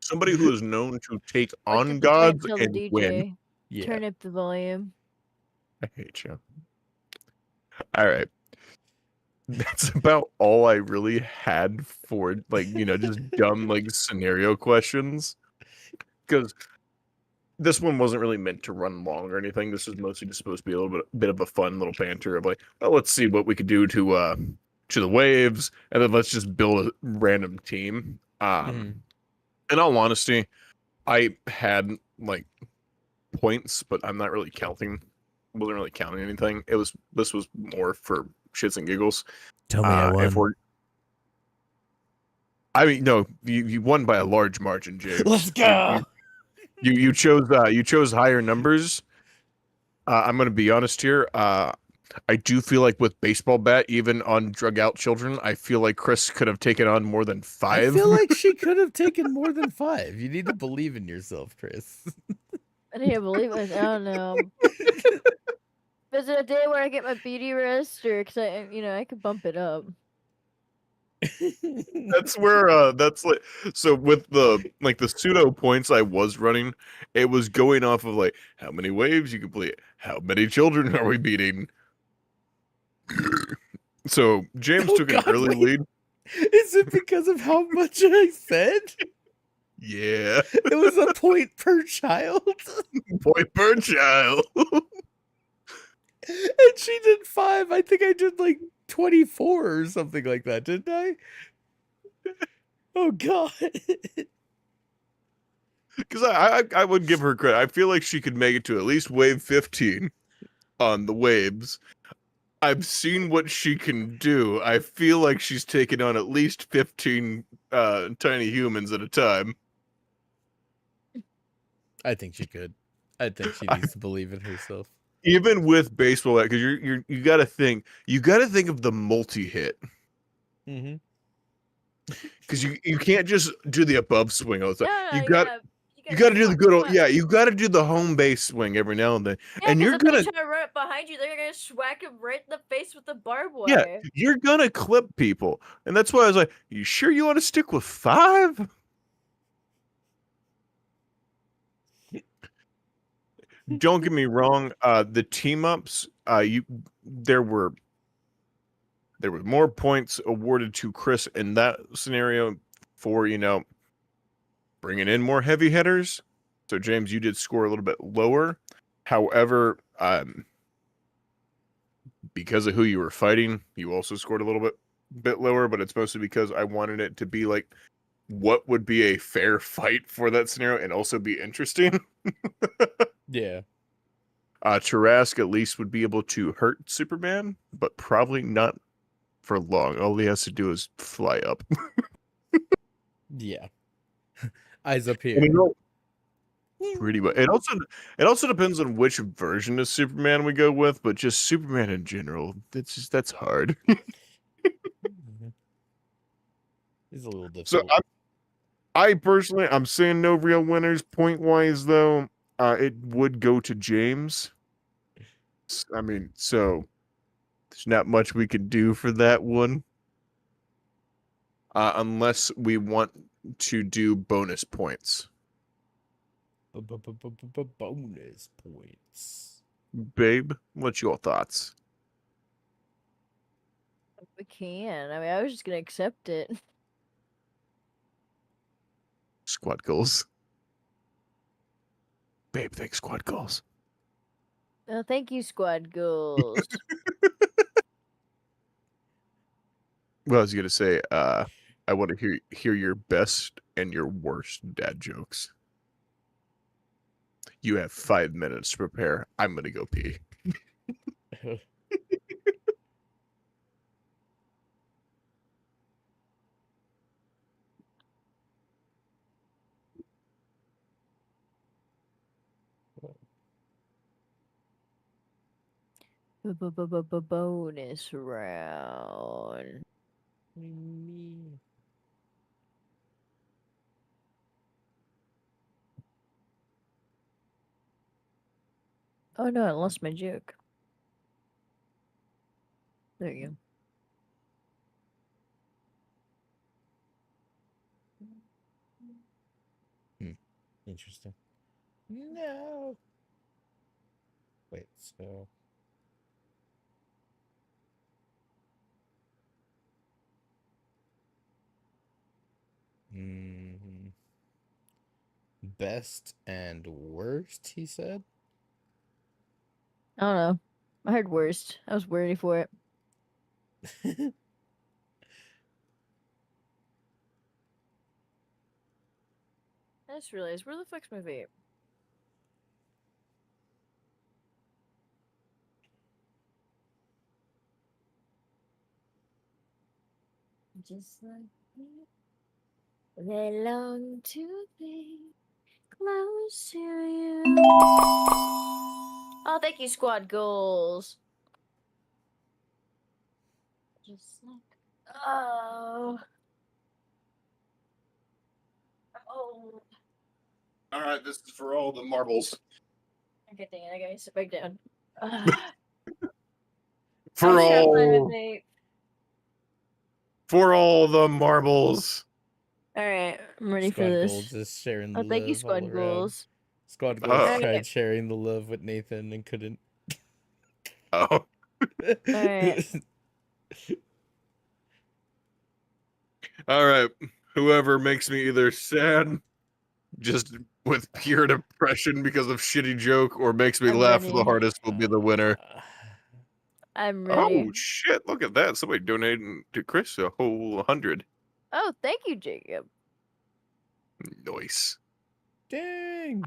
Somebody who is known to take Like on if you can't gods tell the and DJ, win. yeah, turn up the volume. I hate you. All right. That's about all I really had for just dumb like scenario questions. Because this one wasn't really meant to run long or anything. This is mostly just supposed to be a little bit of a fun little banter of like, well, let's see what we could do to the waves, and then let's just build a random team. Mhm. In all honesty, I had like points, but I'm not really counting. Wasn't really counting anything. This was more for shits and giggles. Tell me I won. I mean, no, you won by a large margin, James. Let's go. You chose higher numbers. I'm gonna be honest here. I do feel like with baseball bat, even on drug out children, I feel like Chris could have taken on more than 5. I feel like she could have taken more than 5. You need to believe in yourself, Chris. I can't believe it. I don't know. Is it a day where I get my beauty rest, or because I could bump it up? That's where that's like so with the pseudo points I was running, it was going off of like how many waves you complete, how many children are we beating. So James Oh took an God, early wait. lead. Is it because of how much I said? Yeah, It was a point per child. point per child. And she did 5. I think I did like 24 or something like that, didn't I? Oh God. Because I would give her credit. I feel like she could make it to at least wave 15 on the waves. I've seen what she can do. I feel like she's taken on at least 15 tiny humans at a time. I think she could. I think she needs to believe in herself. Even with baseball, because you got to think of the multi-hit. Mm-hmm. Because you can't just do the above swing all the time. No, You got to do the good old you got to do the home base swing every now and then. Yeah, And you're if they gonna try to run up behind you, they're gonna whack him right in the face with the barbed yeah, wire. you're gonna clip people, and that's why I was like, you sure you want to stick with 5? Don't get me wrong. The team ups, there were more points awarded to Chris in that scenario for bringing in more heavy hitters. So James, you did score a little bit lower. However, because of who you were fighting, you also scored a little bit lower. But it's mostly because I wanted it to be like what would be a fair fight for that scenario and also be interesting. Yeah. Tarask at least would be able to hurt Superman, but probably not for long. All he has to do is fly up. Yeah. Eyes up I here. mean, pretty much. It also depends on which version of Superman we go with, but just Superman in general, that's hard. Mhm. It's a little So difficult. I personally, I'm saying no real winners point wise though. It would go to James. I mean, so there's not much we can do for that one, unless we want to do bonus points. Bonus points. Babe, what's your thoughts? We can. I mean, I was just gonna accept it. Squad goals. Babe, thanks, squad goals. Oh, thank you, squad goals. Well, I was gonna say, I want to hear your best and your worst dad jokes. You have 5 minutes to prepare. I'm gonna go pee. Bonus round. Me. Oh no, I lost my joke. There you go. Interesting. No. Wait, so. Best and worst, he said? I don't know. I heard worst. I was ready for it. I just realized, where the fuck's my vape? Just like me, they long to be close to you. Oh, thank you, squad goals. Just like oh. Oh. All right, this is for all the marbles. Okay, dang it, I gotta sit back down. Ugh. For I shot my all vape. for all the marbles. Alright, I'm ready for Squad this. Goals is sharing the Oh, thank you, love all Squad around. Goals. Squad Oh. Goals Alright. tried sharing the love with Nathan and couldn't. Oh. Alright. All right. Whoever makes me either sad, just with pure depression because of shitty joke, or makes me I'm laugh ready. the hardest will be the winner. I'm ready. Oh shit! Look at that. Somebody donated to Chris a whole 100. Oh, thank you, Jacob. Nice. Dang.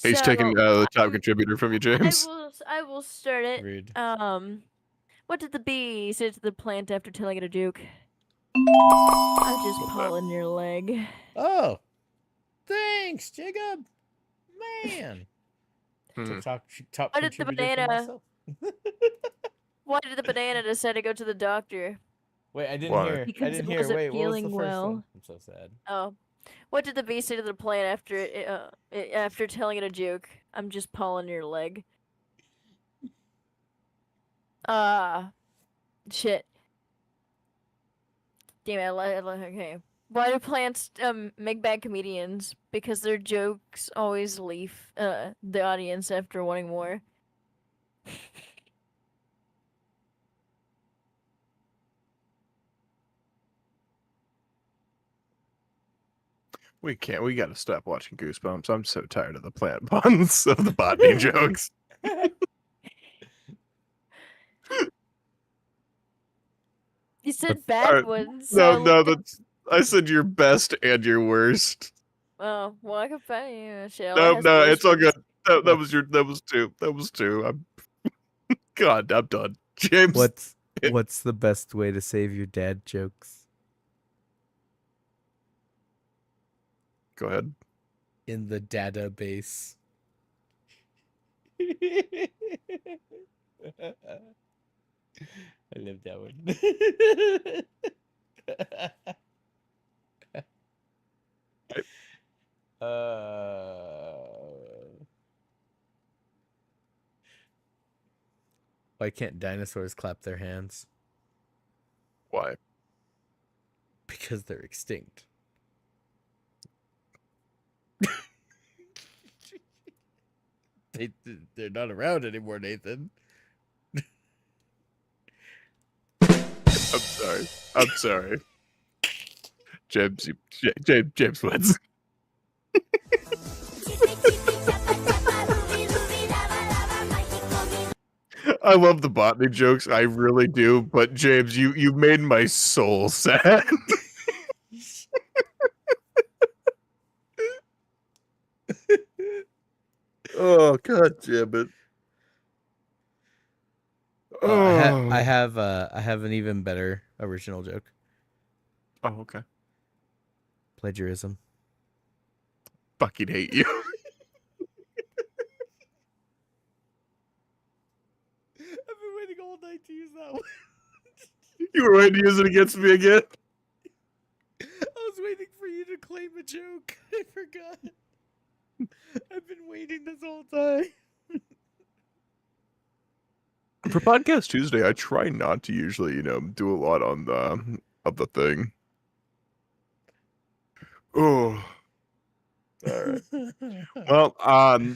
He's So, taking the top um, contributor from you, James. I will start it. Rude. What did the bee say to the plant after telling it a joke? I'm just What's that? pulling your leg. Oh, thanks, Jacob. Man. Hmm. Top Why did the contributor for banana- myself. Why did the banana decide to go to the doctor? Wait, I didn't Why? hear. I Because didn't it hear. wasn't Wait, what was the feeling first well. one? I'm so sad. Oh. What did the bee say to the plant after telling it a joke? I'm just pulling your leg. Shit. Damn it, okay. Why do plants make bad comedians? Because their jokes always leave the audience after wanting more. We can't. We gotta stop watching Goosebumps. I'm so tired of the plant puns of the botany jokes. You said All bad right. ones. No, so I no, looked at- that's. I said your best and your worst. Oh, well, I can find you. Shit, all No, has no, worse it's all ones. good. That was your. That was two. That was two. I'm. God, I'm done. James. What's the best way to save your dad jokes? Go ahead. In the database. I love that one. Why can't dinosaurs clap their hands? Why? Because they're extinct. They're not around anymore, Nathan. I'm sorry. I'm sorry. James, James wins. I love the botany jokes. I really do. But James, you made my soul sad. Oh God damn it! I have an even better original joke. Oh, okay. Plagiarism. Fucking hate you. I've been waiting all night to use that one. You were waiting to use it against me again. I was waiting for you to claim a joke. I forgot. I've been waiting this whole time. For Podcast Tuesday, I try not to usually, do a lot on the thing. Oh. All right. Well,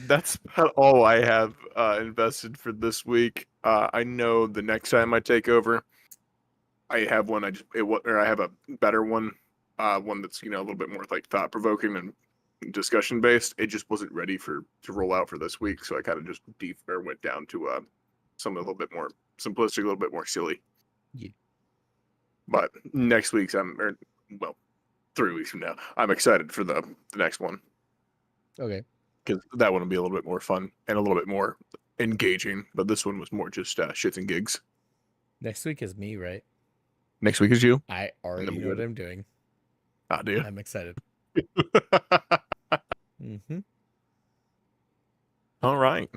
that's about all I have invested for this week. I know the next time I take over, I have one. I have a better one, one that's a little bit more like thought provoking and discussion based. It just wasn't ready to roll out for this week, so I kind of just went down to something a little bit more simplistic, a little bit more silly. Yeah. But next week's 3 weeks from now, I'm excited for the next one. Okay. Because that one will be a little bit more fun and a little bit more engaging. But this one was more just shits and gigs. Next week is me, right? Next week is you? I already we know what go- I'm doing. Ah, do you? I'm excited. Mm-hmm. All right.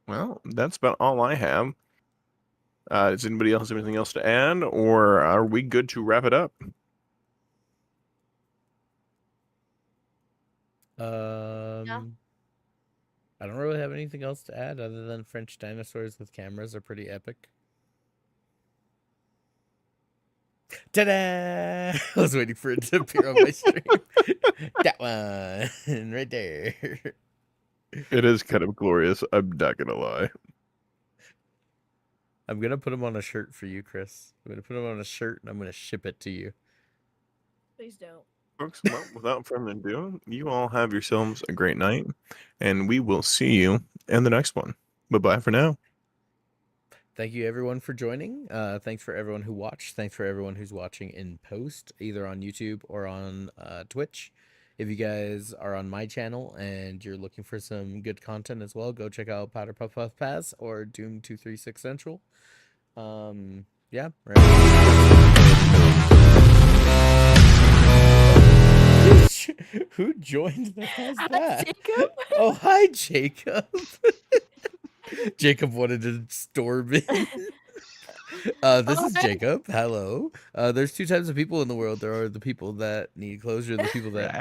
Well, that's about all I have. Does anybody else have anything else to add? Or are we good to wrap it up? I don't really have anything else to add other than French dinosaurs with cameras are pretty epic. Ta-da! I was waiting for it to appear on my stream. That one right there. It is kind of glorious. I'm not gonna lie. I'm gonna put them on a shirt for you, Chris. I'm gonna put them on a shirt and I'm gonna ship it to you. Please don't. Folks, well, without further ado, you all have yourselves a great night, and we will see you in the next one. Bye-bye for now. Thank you everyone for joining. Thanks for everyone who watched. Thanks for everyone who's watching in post, either on YouTube or on Twitch. If you guys are on my channel and you're looking for some good content as well, go check out Powder Puff Puff Pass or Doom 236 Central. Yeah. Who joined the hell's that? Jacob? Oh, hi, Jacob. Jacob wanted to storm in. This is Hi. Jacob. Hello. There's two types of people in the world. There are the people that need closure and the people that